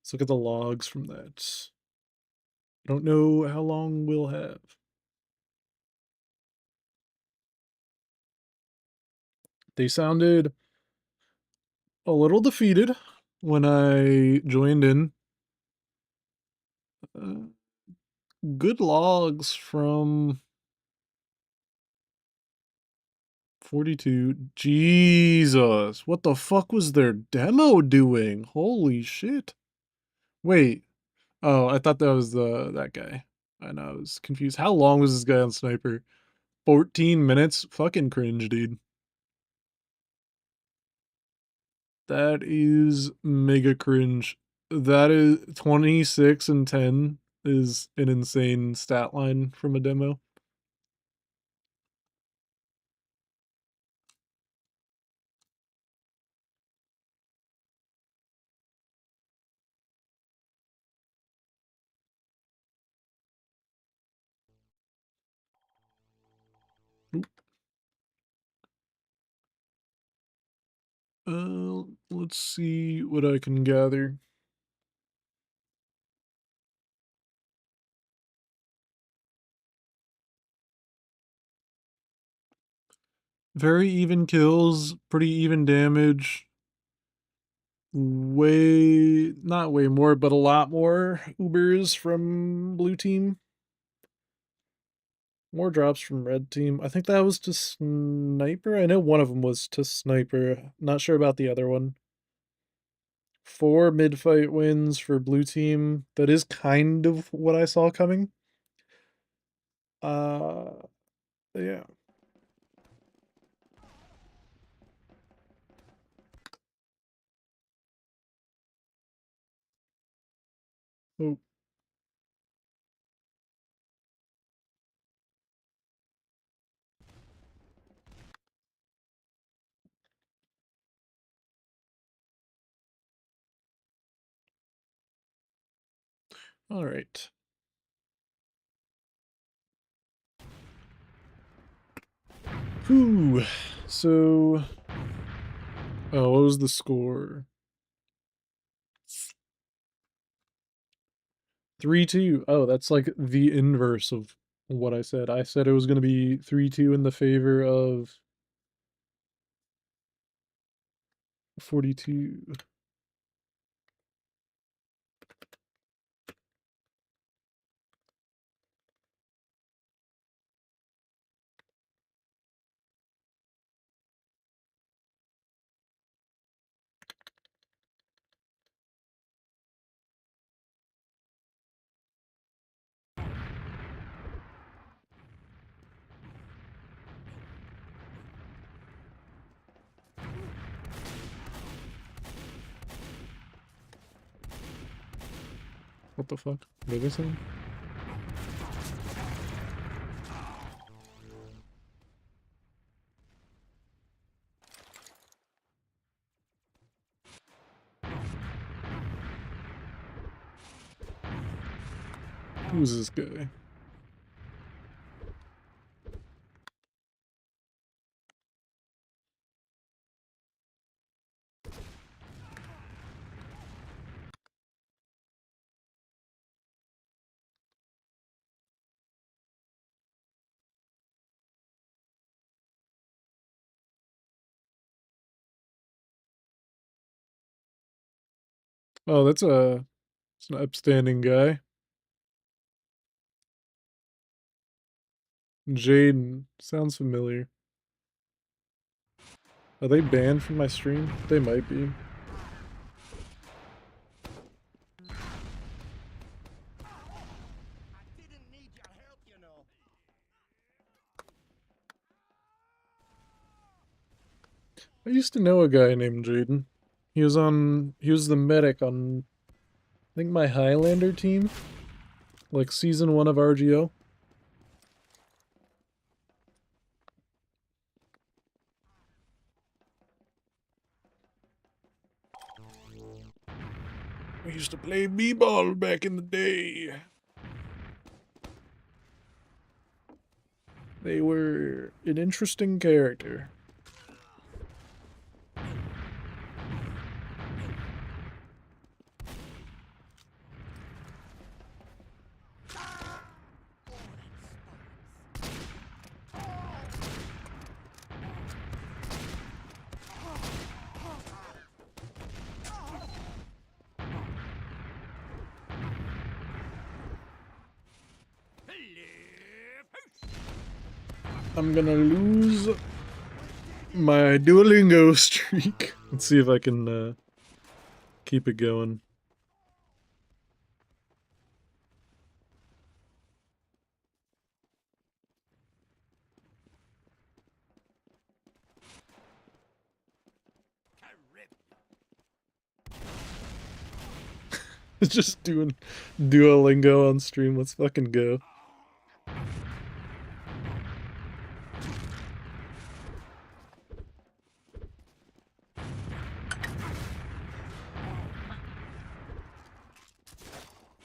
Let's look at the logs from that. I don't know how long we'll have. They sounded a little defeated when I joined in. Good logs from 42. Jesus, what the fuck was their demo doing? Holy shit. Wait. Oh, I thought that was that guy. I know, I was confused. How long was this guy on Sniper? 14 minutes? Fucking cringe, dude. That is mega cringe. That is 26 and 10 is an insane stat line from a demo. Oop. Let's see what I can gather. Very even kills, pretty even damage. Not way more, but a lot more Ubers from blue team. More drops from red team. I think that was to Sniper. I know one of them was to Sniper. Not sure about the other one. 4 mid-fight wins for blue team. That is kind of what I saw coming. Yeah. Oh. All right. Whew. So, oh, what was the score? 3-2. Oh, that's like the inverse of what I said. I said it was going to be 3-2 in the favor of 42. What the fuck? What did I say? Who's this guy? Oh, it's an upstanding guy. Jaden. Sounds familiar. Are they banned from my stream? They might be. I used to know a guy named Jaden. He was the medic on, I think, my Highlander team. Like season 1 of RGL. We used to play b-ball back in the day. They were an interesting character. I'm gonna lose my Duolingo streak. Let's see if I can keep it going. Just doing Duolingo on stream. Let's fucking go.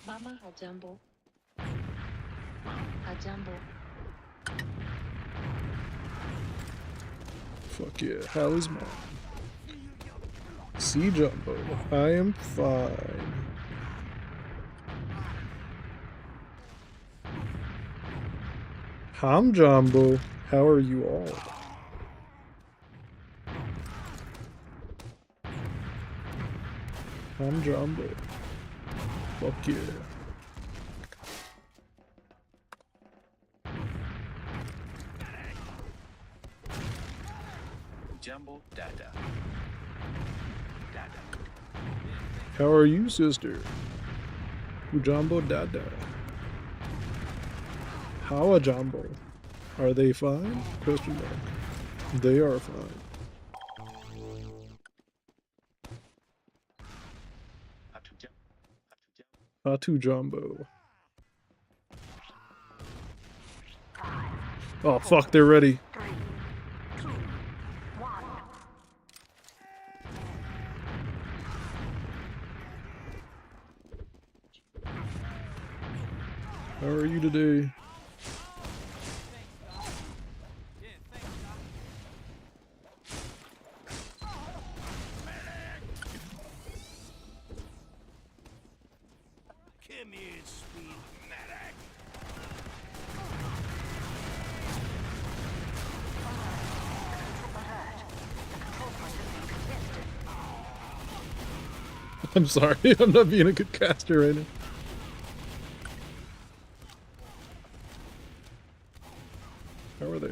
Mama hajambo. Hajambo. Fuck yeah. How is mom? See Jumbo. I am fine. Ham Jumbo. How are you all? Ham Jumbo. Fuck yeah. Jumbo Dada. Dada. How are you, sister? Ujambo Dada. How a Jumbo? Are they fine? Question mark. They are fine. Atu Jumbo. Oh fuck, they're ready. 3, 2, 1. How are you today? Come here, sweet medic. I'm sorry, I'm not being a good caster right now. How are they?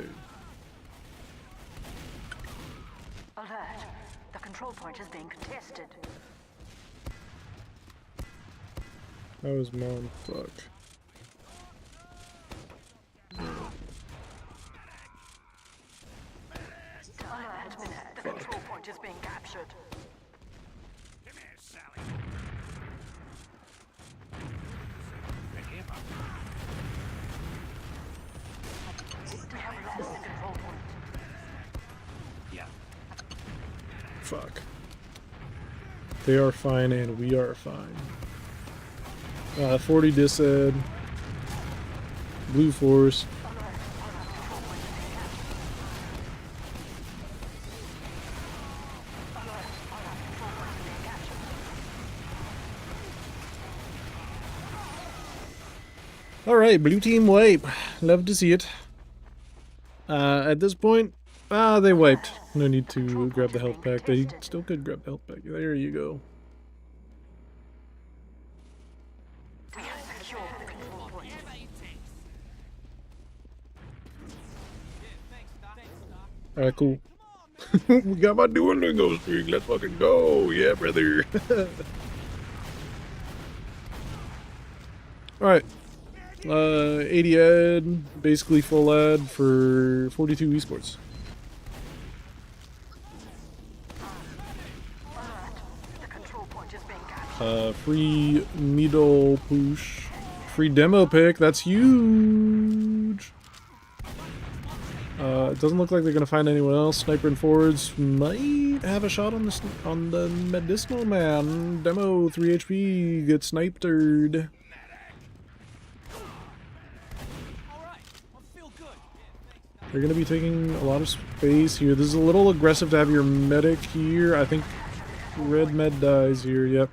Alert. The control point is being contested. How is mom? Fuck. Alert. The control point is being captured. Come here, Sally. We have lost the control point. Yeah. Fuck. They are fine and we are fine. 40 dised. Blue force. Alright, blue team wipe. Love to see it. At this point, they wiped. No need to grab the health pack. They still could grab the health pack. There you go. We have secured the control point. Alright, cool. We got my Duolingo streak. Let's fucking go. Yeah, brother. Alright. 80 ad, basically full ad for 42 esports. The control point is being captured. Free needle push. Free demo pick. That's huge. It doesn't look like they're gonna find anyone else. Sniper and forwards might have a shot on the medicinal man. Demo 3 HP gets sniped-ed. They're gonna be taking a lot of space here. This is a little aggressive to have your medic here. I think red med dies here. Yep.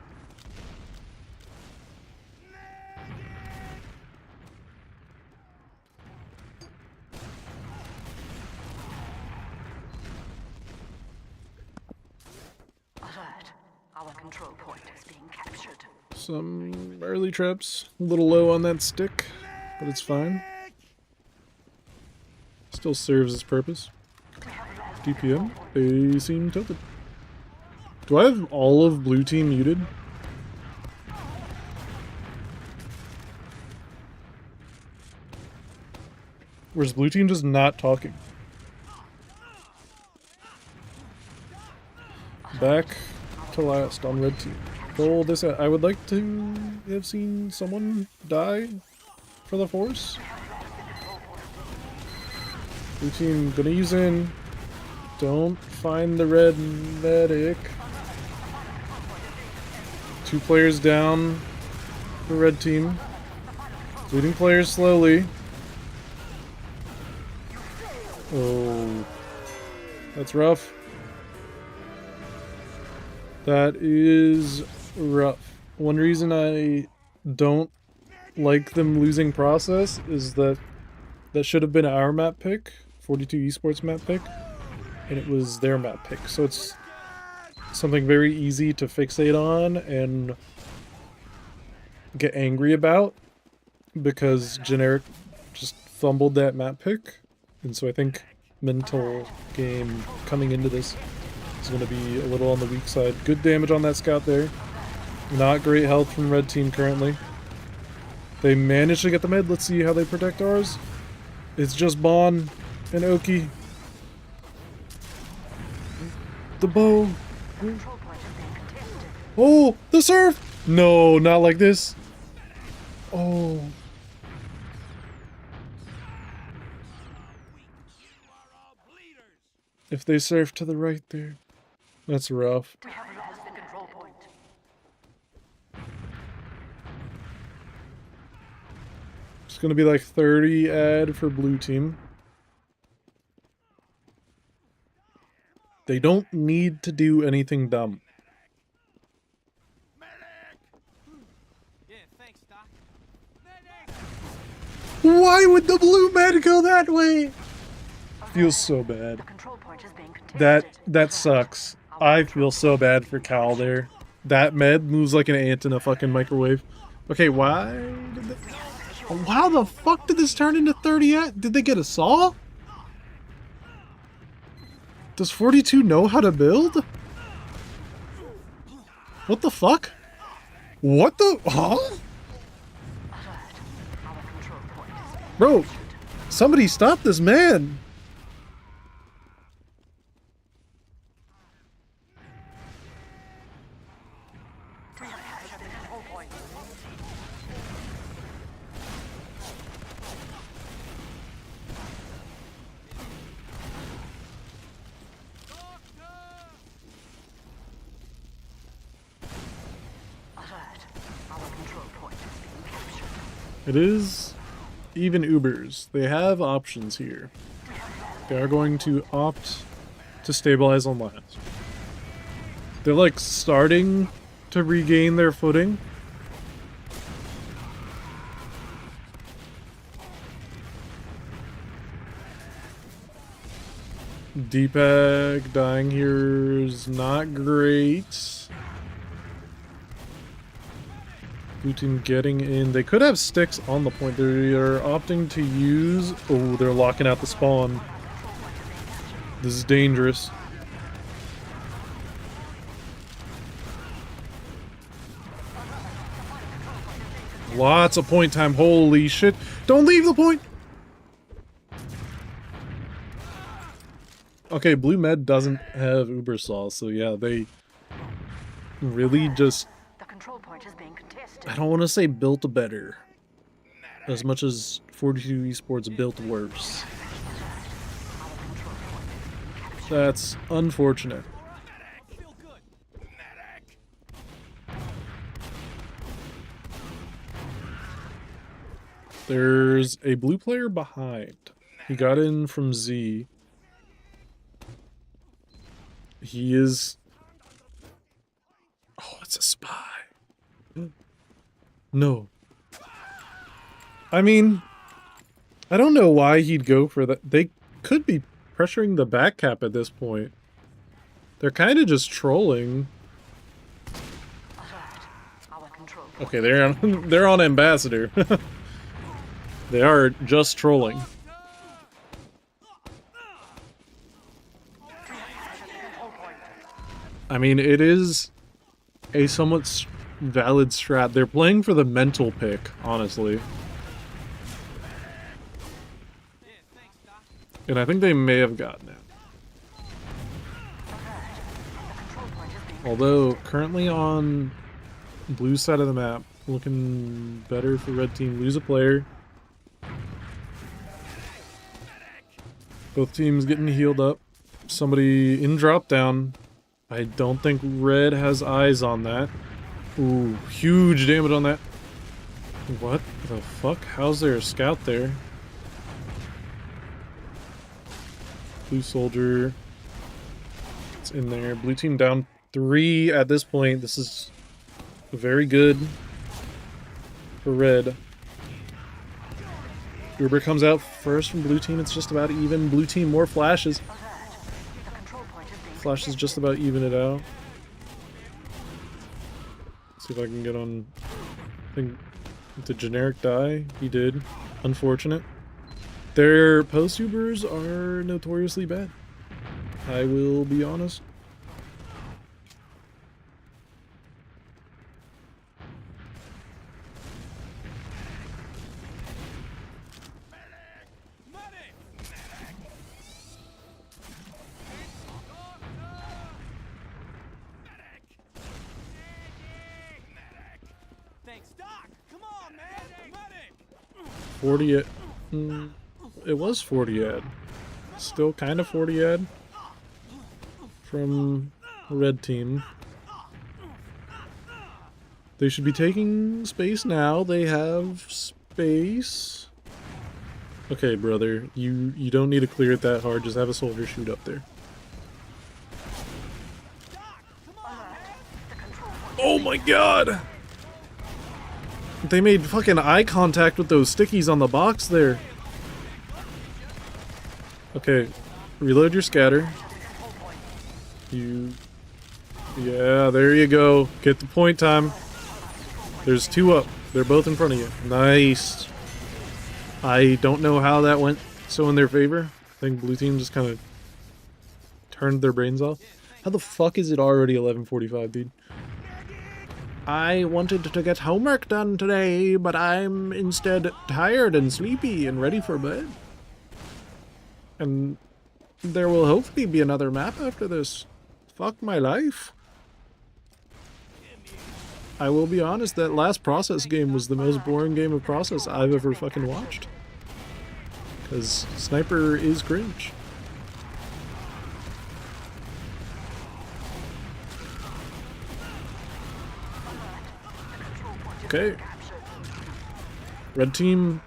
Alert. Our control point is being captured. Some early traps. A little low on that stick, but it's fine. Still serves its purpose. DPM. They seem tilted. Do I have all of blue team muted? Where's blue team just not talking? Back to last on red team. Roll this out. I would like to have seen someone die for the force. Blue team gonna use in. Don't find the red medic. 2 players down for red team. Leading players slowly. Oh, that's rough. That is rough. One reason I don't like them losing process is that should have been our map pick, 42 esports map pick, and it was their map pick. So it's something very easy to fixate on and get angry about because Generic just fumbled that map pick. And so I think mental game coming into this is going to be a little on the weak side. Good damage on that scout there. Not great health from red team currently. They managed to get the mid. Let's see how they protect ours. It's just Bon and Oki. The bow. Control point is being contested. Oh, the surf! No, not like this. Oh. If they surf to the right there. That's rough. We have lost the control point. It's gonna be like 30 ad for blue team. They don't need to do anything dumb. Why would the blue med go that way? Feels so bad. The control point is being contested. That sucks. I feel so bad for Cal there. That med moves like an ant in a fucking microwave. Okay, why did they... How the fuck did this turn into 30 ad? Did they get a saw? Does 42 know how to build? What the fuck? What the... Huh? Our control point is being Bro, somebody stop this man. We have captured the control point. Alert. Our control point is being captured. It is even Ubers. They have options here. They are going to opt to stabilize on last. They're like starting to regain their footing. Deepak dying here is not great. Blue team getting in. They could have sticks on the point. They are opting to use... Oh, they're locking out the spawn. This is dangerous. Lots of point time. Holy shit. Don't leave the point. Okay, Blue Med doesn't have Uber Saw, so yeah, they really just, The control point is being contested. I don't want to say built better, as much as 42 Esports built worse. That's unfortunate. There's a blue player behind. He got in from Z. He is... Oh, it's a spy. No. I mean, I don't know why he'd go for that. They could be pressuring the back cap at this point. They're kind of just trolling. Our control Okay, they're on Ambassador. They are just trolling. I mean, it is a somewhat valid strat. They're playing for the mental pick, honestly. And I think they may have gotten it. Although, currently on blue side of the map, looking better for red team. Lose a player. Both teams getting healed up. Somebody in drop down. I don't think red has eyes on that. Ooh, huge damage on that. What the fuck? How's there a scout there? Blue soldier. It's in there. Blue team down 3 at this point. This is very good for red. Uber comes out first from blue team. It's just about even. Blue team more flashes. Flashes just about even it out. See if I can get on. I think the generic die. He did. Unfortunate. Their post Ubers are notoriously bad. I will be honest. Thanks, Doc. Come on, man. Medic. 40 ad. It was 40 ad. Still kind of 40 ad from red team. They should be taking space now. They have space. Okay, brother. You don't need to clear it that hard. Just have a soldier shoot up there. Oh my god! They made fucking eye contact with those stickies on the box there. Okay, reload your scatter. Yeah, there you go. Get the point time. There's 2 up. They're both in front of you. Nice. I don't know how that went so in their favor. I think blue team just kind of turned their brains off. How the fuck is it already 11:45, dude? I wanted to get homework done today, but I'm instead tired and sleepy and ready for bed. And there will hopefully be another map after this. Fuck my life. I will be honest, that last Process game was the most boring game of Process I've ever fucking watched. Because Sniper is cringe. Okay. Red team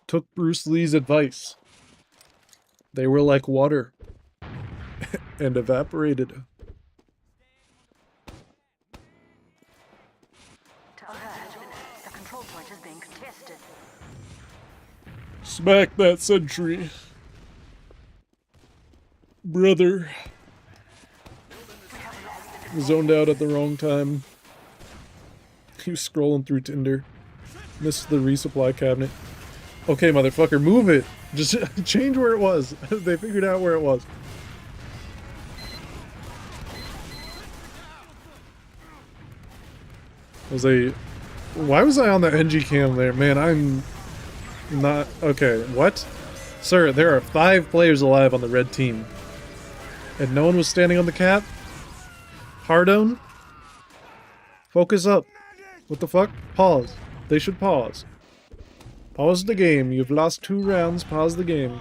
took Bruce Lee's advice. They were like water and evaporated. The control point is being contested. Smack that sentry. Brother. Zoned out at the wrong time. He was scrolling through Tinder. Missed the resupply cabinet. Okay, motherfucker, move it! Just change where it was. They figured out where it was. Why was I on the NG cam there? Man, I'm not... Okay, what? Sir, there are 5 players alive on the red team. And no one was standing on the cap? Hardone? Focus up. What the fuck? Pause. They should pause. Pause the game. You've lost 2 rounds. Pause the game.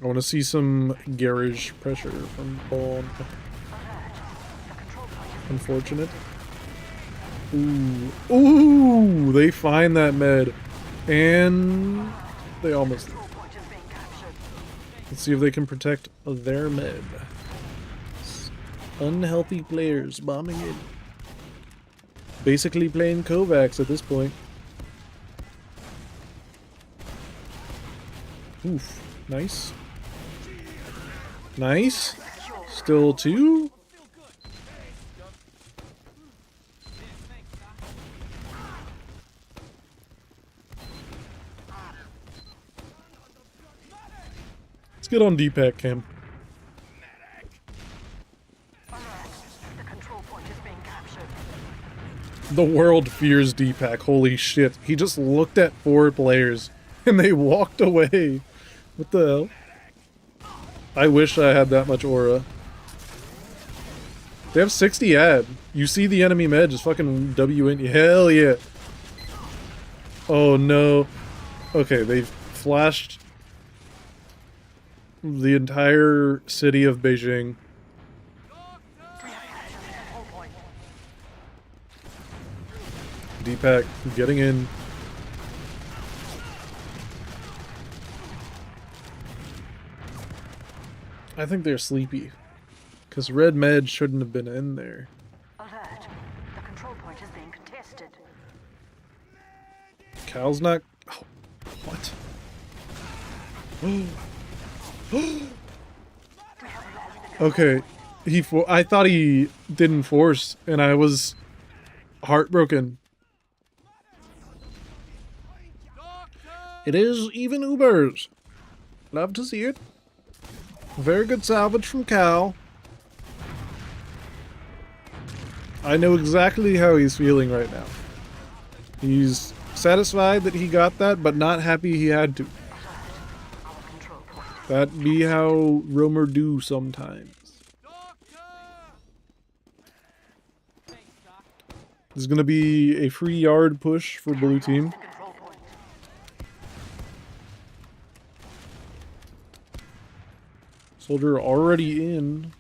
I want to see some garage pressure from Bond. Unfortunate. Ooh. Ooh! They find that med. And they almost... Let's see if they can protect their med. Unhealthy players bombing in. Basically playing Kovacs at this point. Oof. Nice. Nice. Still 2. Let's get on D-Pack cam. The control point is being captured. The world fears D-Pack. Holy shit. He just looked at 4 players and they walked away. What the hell? I wish I had that much aura. They have 60 ad. You see the enemy med just fucking W in. Hell yeah. Oh no. Okay, they've flashed the entire city of Beijing. D-Pack getting in. I think they're sleepy. Because red med shouldn't have been in there. Alert. The control point is being contested. Cal's not... Oh, what? Okay. I thought he didn't force, and I was heartbroken. It is even Ubers. Love to see it. Very good salvage from Cal. I know exactly how he's feeling right now. He's satisfied that he got that, but not happy he had to. That be how roamer do sometimes. There's gonna be a free yard push for blue team. Soldier already in.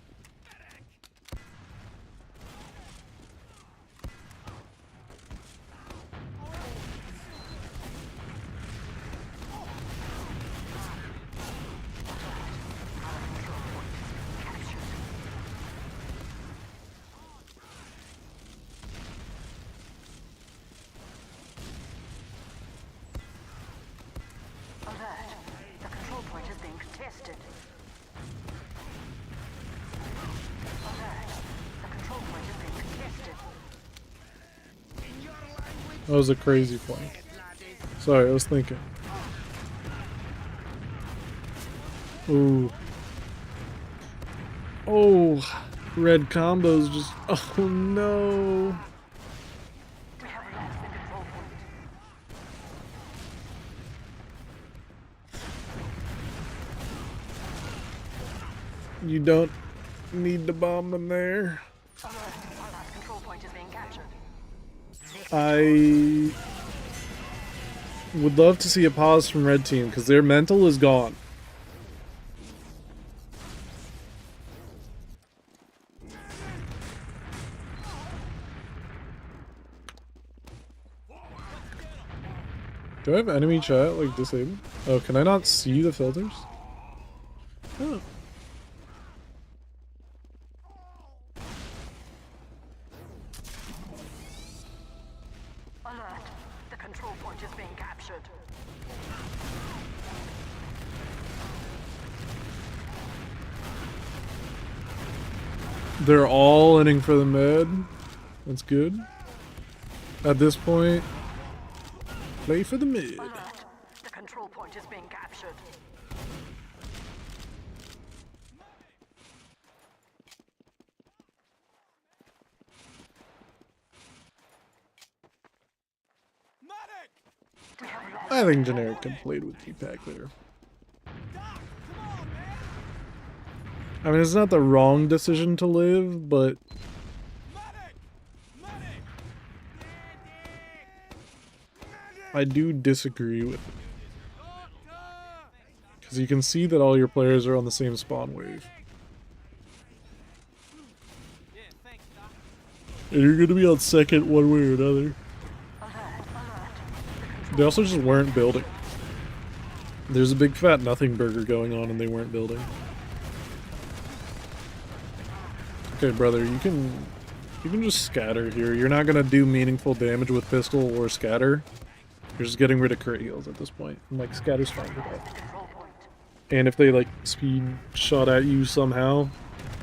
Alert. The control point is being contested. Alert. The control point is being contested. That was a crazy point. Sorry, I was thinking. Ooh. Oh, red combos just... Oh no. We have lost the control point. You don't need to bomb them there. Alert. Alert. Control point is being captured. I would love to see a pause from red team because their mental is gone. Do I have enemy chat like disabled? Oh, can I not see the filters? Oh. Alert. The control point is being captured. They're all inning for the med. That's good. At this point, play for the mid. Alert. The control point is being captured. Medic! We have lost. I think Generic can play with T-Pack there. Doc, come on, man! I mean, it's not the wrong decision to live, but Medic! Medic! I do disagree with it. Because you can see that all your players are on the same spawn wave. Yeah, thanks, Doc. And you're going to be on second one way or another. They also just weren't building. There's a big fat nothing burger going on and they weren't building. Okay, brother, you can just scatter here. You're not gonna do meaningful damage with pistol or scatter. You're just getting rid of crit heals at this point. And like scatter's fine with that. And if they like speed shot at you somehow,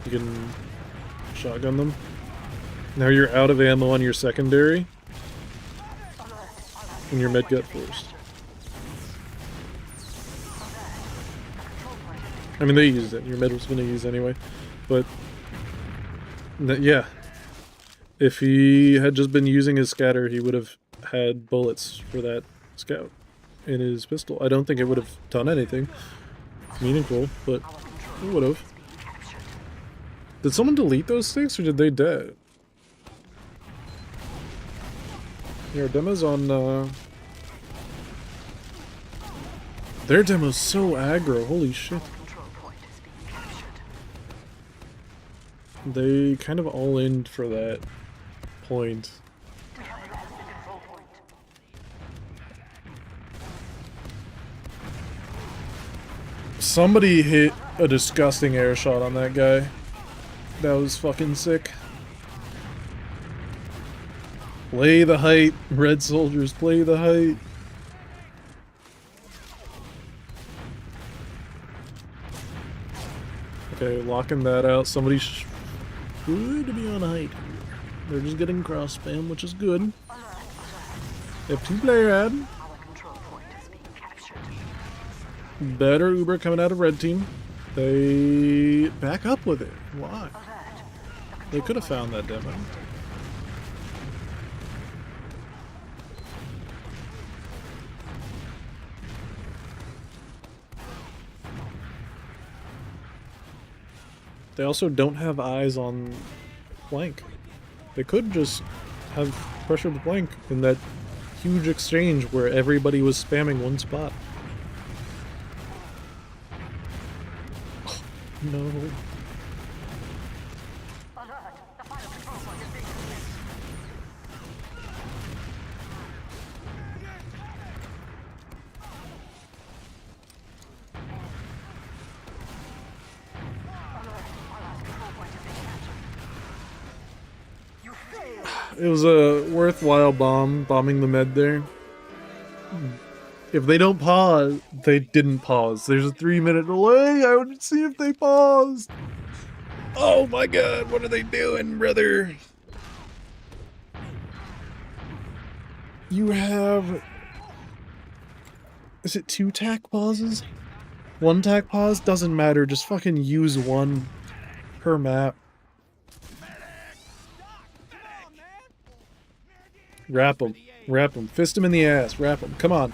you can shotgun them. Now you're out of ammo on your secondary. And your med gut forced. I mean, they used it. Your med was gonna use anyway, but yeah. If he had just been using his scatter, he would have had bullets for that scout in his pistol. I don't think it would have done anything meaningful, but it would have. Did someone delete those sticks, or did they dead? Yeah, demo's on, their demo's so aggro, holy shit. They kind of all in for that point. Somebody hit a disgusting air shot on that guy. That was fucking sick. Play the height, red soldiers, play the height. Okay, locking that out. Somebody good to be on height. They're just getting cross spam, which is good. They have 2-player ad. Better Uber coming out of red team. They back up with it. Why? They could have found that demo. They also don't have eyes on flank. They could just have pressured the flank in that huge exchange where everybody was spamming one spot. Oh, no. It was a worthwhile bombing the med there. If they don't pause, they didn't pause. There's a 3-minute delay. I would see if they paused. Oh my god, what are they doing, brother? You have... Is it 2 tack pauses? 1 tack pause? Doesn't matter, just fucking use 1 per map. Wrap him, fist him in the ass, wrap him, come on.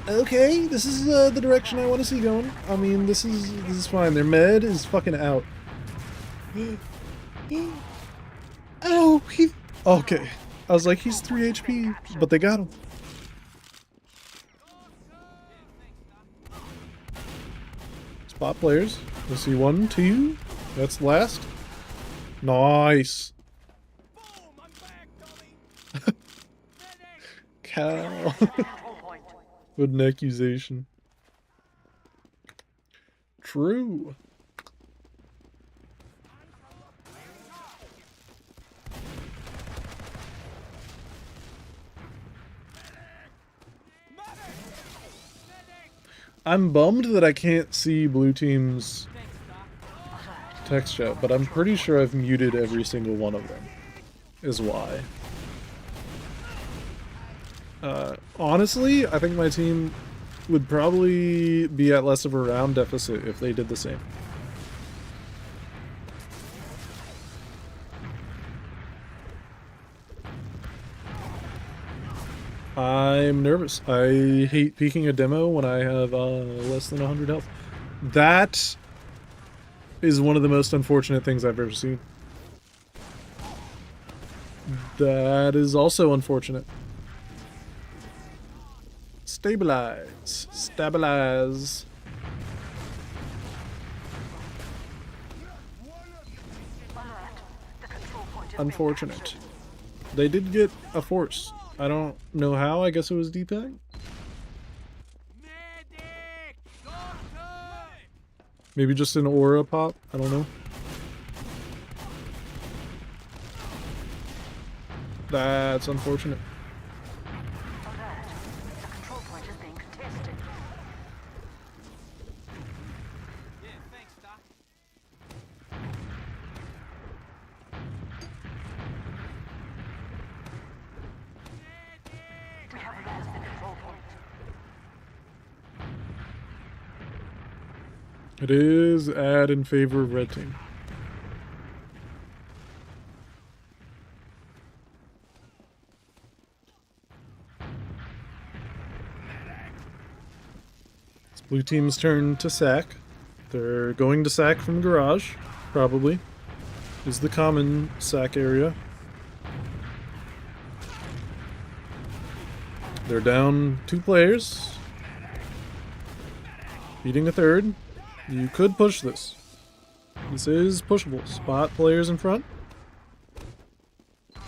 Okay, this is the direction I want to see going. I mean, this is fine. Their med is fucking out. Oh, okay. I was like, he's 3 HP, but they got him. Spot players. Let's see, 1, 2. That's last. Nice. Cow. What an accusation. True. I'm bummed that I can't see blue team's text chat, but I'm pretty sure I've muted every single one of them, is why. Honestly, I think my team would probably be at less of a round deficit if they did the same. I'm nervous. I hate peeking a demo when I have less than 100 health. That is one of the most unfortunate things I've ever seen. That is also unfortunate. Stabilize. Stabilize. Unfortunate. They did get a force. I don't know how. I guess it was D-Pack. Maybe just an aura pop. I don't know. That's unfortunate. The control point is being contested. Yeah, thanks, Doc. We have lost the control point. It is ad in favor of red team. It's blue team's turn to sack. They're going to sack from garage, probably. Is the common sack area. They're down 2 players. Beating a third. You could push this. This is pushable. Spot players in front. Alert.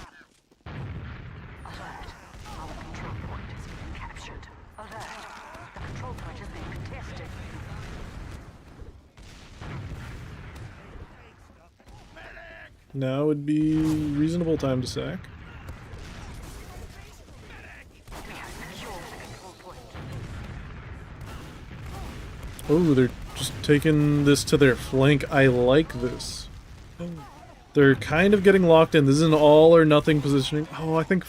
Our control point is being captured. Alert. The control point is being contested. Now would be reasonable time to sack. We have secured the control point. Oh, they're just taking this to their flank. I like this. They're kind of getting locked in. This is an all or nothing positioning. Oh, I think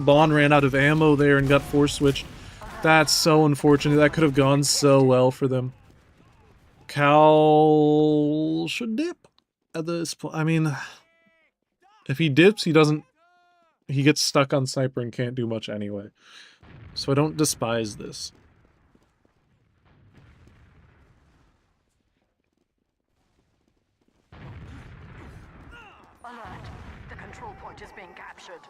Bond ran out of ammo there and got force switched. That's so unfortunate. That could have gone so well for them. Cal should dip at this point. I mean, if he dips, he gets stuck on sniper and can't do much anyway. So I don't despise this. Alert. The control point is being captured.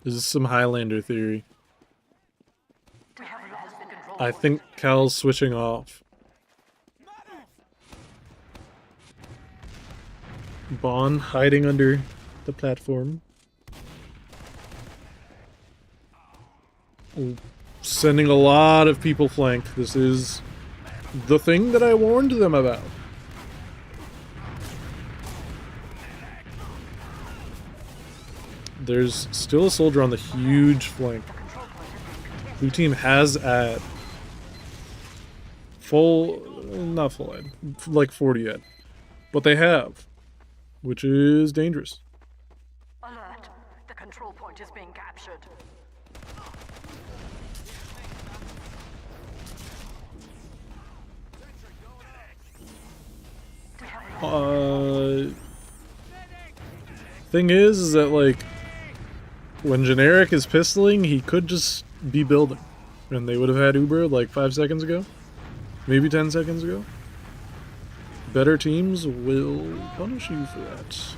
This is some Highlander theory. We have lost the control I point. think Cal's switching off. Bond hiding under the platform. Sending a lot of people flanked. This is the thing that I warned them about. There's still a soldier on the huge flank. Blue team has at not full ad, like 40 ad. But they have, which is dangerous. Alert. The control point is being captured. Thing is that, like, when Generic is pistoling, he could just be building. And they would have had Uber like 5 seconds ago. Maybe 10 seconds ago. Better teams will punish you for that.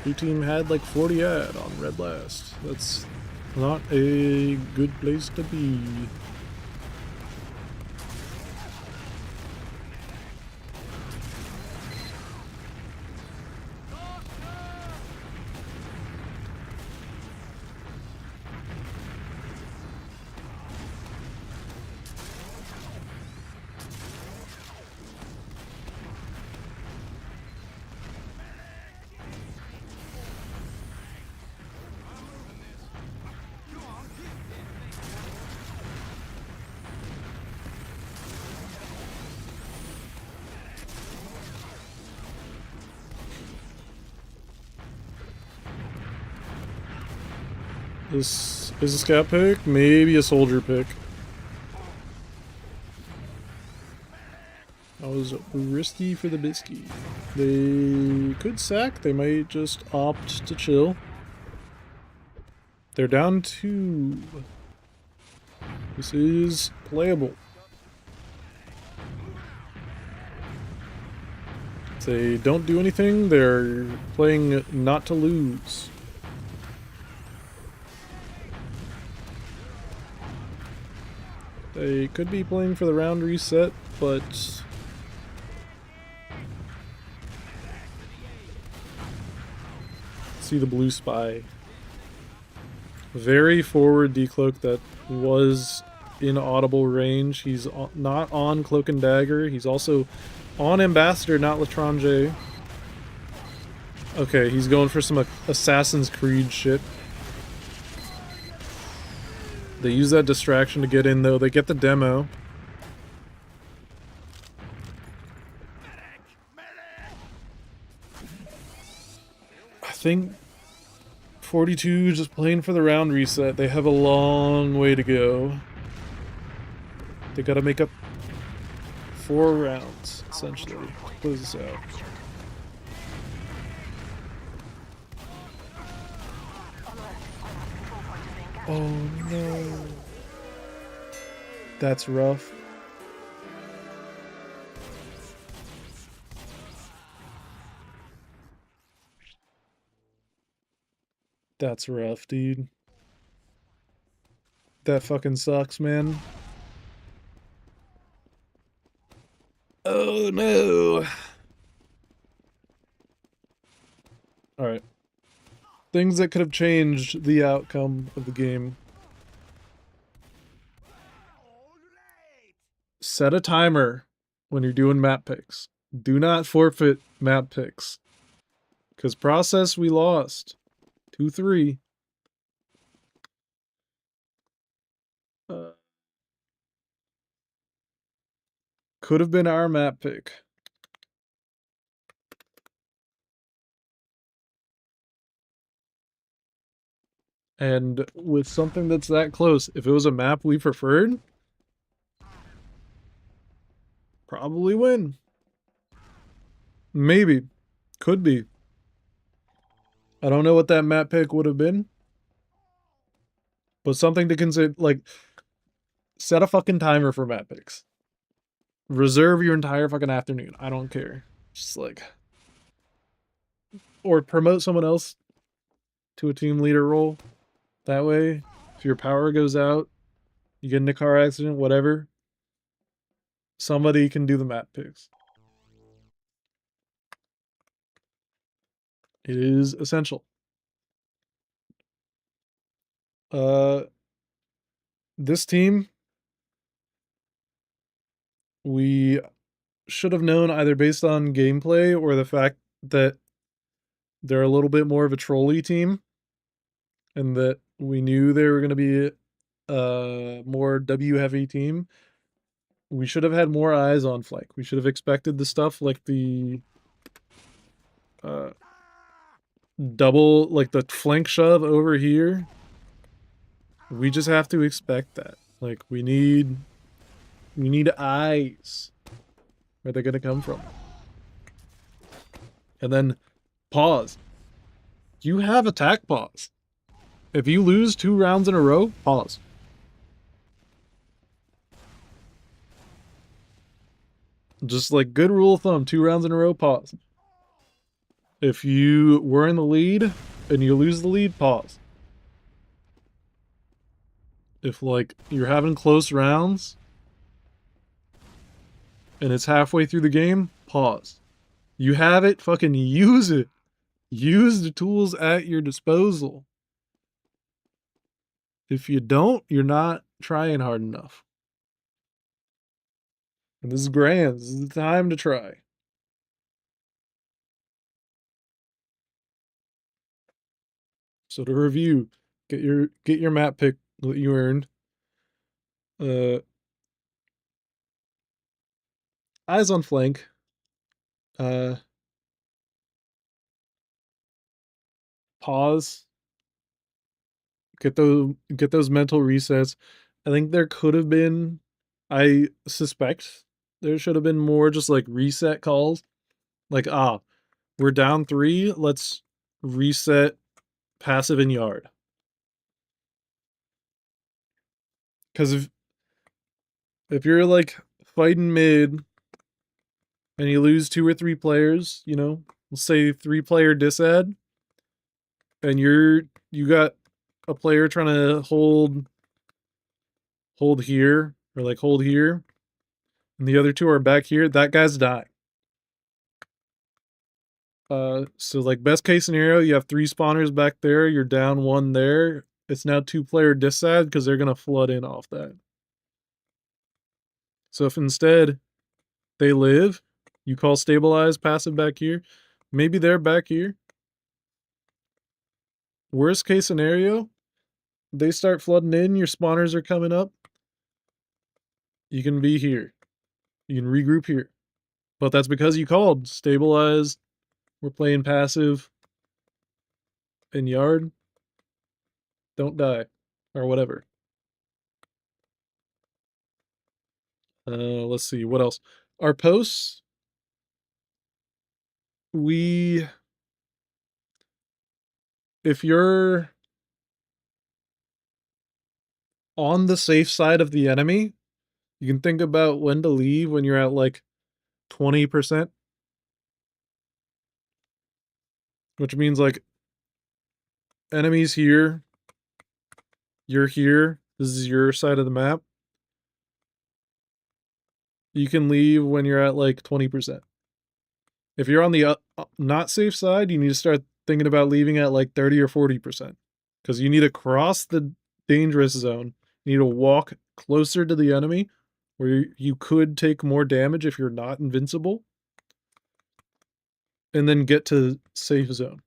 Blue team had like 40 ad on red last. That's not a good place to be. This is a scout pick, maybe a soldier pick. That was risky for the bisky. They could sack, they might just opt to chill. They're down 2. This is playable. If they don't do anything, they're playing not to lose. They could be playing for the round reset, but see the blue spy. Very forward decloak that was in audible range. He's not on Cloak and Dagger. He's also on Ambassador, not L'Étranger. Okay, he's going for some Assassin's Creed shit. They use that distraction to get in, though. They get the demo. I think 42 just playing for the round reset. They have a long way to go. They gotta make up 4 rounds, essentially. Close this out. Oh no. That's rough. That's rough, dude. That fucking sucks, man. Oh no. Alright. Things that could have changed the outcome of the game. Set a timer when you're doing map picks. Do not forfeit map picks. Because process, we lost. 2-3. Could have been our map pick. And with something that's that close, if it was a map we preferred, probably win. Maybe. Could be. I don't know what that map pick would have been. But something to consider, like, set a fucking timer for map picks. Reserve your entire fucking afternoon. I don't care. Just like, or promote someone else to a team leader role. That way, if your power goes out, you get in a car accident, whatever, somebody can do the map picks. It is essential. This team, we should have known either based on gameplay or the fact that they're a little bit more of a trolley team, and that we knew they were going to be a more W heavy team. We should have had more eyes on Flank. We should have expected the stuff like the double, like the flank shove over here. We just have to expect that. Like, we need eyes. Where they're gonna come from. And then pause. You have attack pause. If you lose 2 rounds in a row, pause. Just like good rule of thumb, 2 rounds in a row, pause. If you were in the lead and you lose the lead, pause. If like you're having close rounds and it's halfway through the game, pause. You have it, fucking use it. Use the tools at your disposal. If you don't, you're not trying hard enough. And this is grand. This is the time to try. So to review, get your map pick that you earned. Eyes on flank. Pause. get those mental resets. I think there could have been, I suspect there should have been more just like reset calls. Like, we're down 3, let's reset passive and yard. Because if you're like fighting mid and you lose 2 or 3 players, you know, let's say 3-player disad, and you got a player trying to hold here, or like hold here, and the other 2 are back here, that guy's dying. So like best case scenario, you have 3 spawners back there, you're down 1 there. It's now 2-player disad because they're gonna flood in off that. So if instead they live, you call stabilize passive back here, maybe they're back here. Worst case scenario, they start flooding in, your spawners are coming up. You can be here. You can regroup here. But that's because you called stabilize. We're playing passive in yard. Don't die. Or whatever. Let's see, what else? Our posts, if you're on the safe side of the enemy, you can think about when to leave when you're at like 20%. Which means like enemies here, you're here, this is your side of the map. You can leave when you're at like 20%. If you're on the not safe side, you need to start thinking about leaving at like 30 or 40%. Because you need to cross the dangerous zone. You need to walk closer to the enemy where you could take more damage if you're not invincible. And then get to safe zone.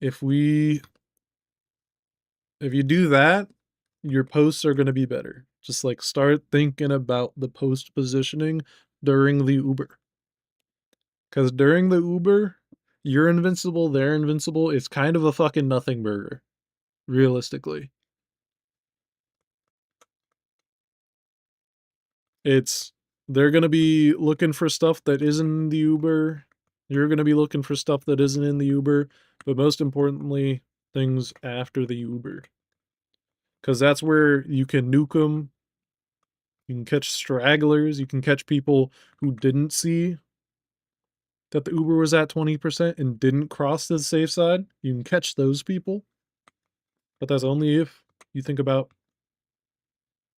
If you do that, your posts are going to be better. Just like start thinking about the post positioning during the Uber. Because during the Uber, you're invincible, they're invincible. It's kind of a fucking nothing burger, realistically. They're going to be looking for stuff that isn't in the Uber. You're going to be looking for stuff that isn't in the Uber. But most importantly, things after the Uber. Because that's where you can nuke them. You can catch stragglers. You can catch people who didn't see that the Uber was at 20% and didn't cross to the safe side. You can catch those people. But that's only if you think about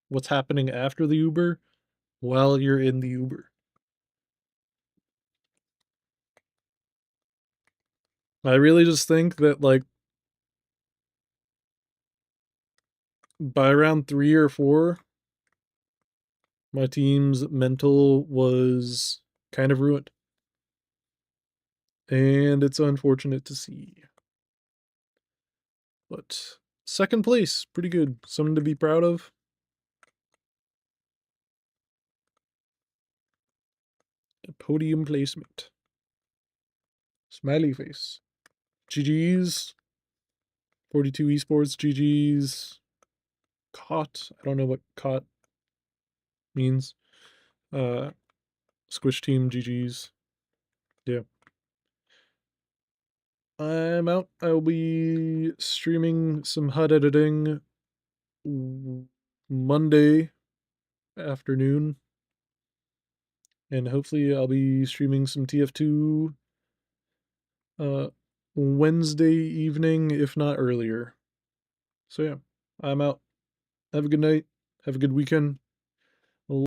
what's happening after the Uber while you're in the Uber. I really just think that, like, by round 3 or 4, my team's mental was kind of ruined. And it's unfortunate to see. But second place, pretty good. Something to be proud of. A podium placement. Smiley face. GG's. 42 esports, GG's. Caught. I don't know what caught means. Squish team, GG's. Yeah. I'm out. I'll be streaming some HUD editing Monday afternoon. And hopefully I'll be streaming some TF2 Wednesday evening, if not earlier. So yeah, I'm out. Have a good night. Have a good weekend.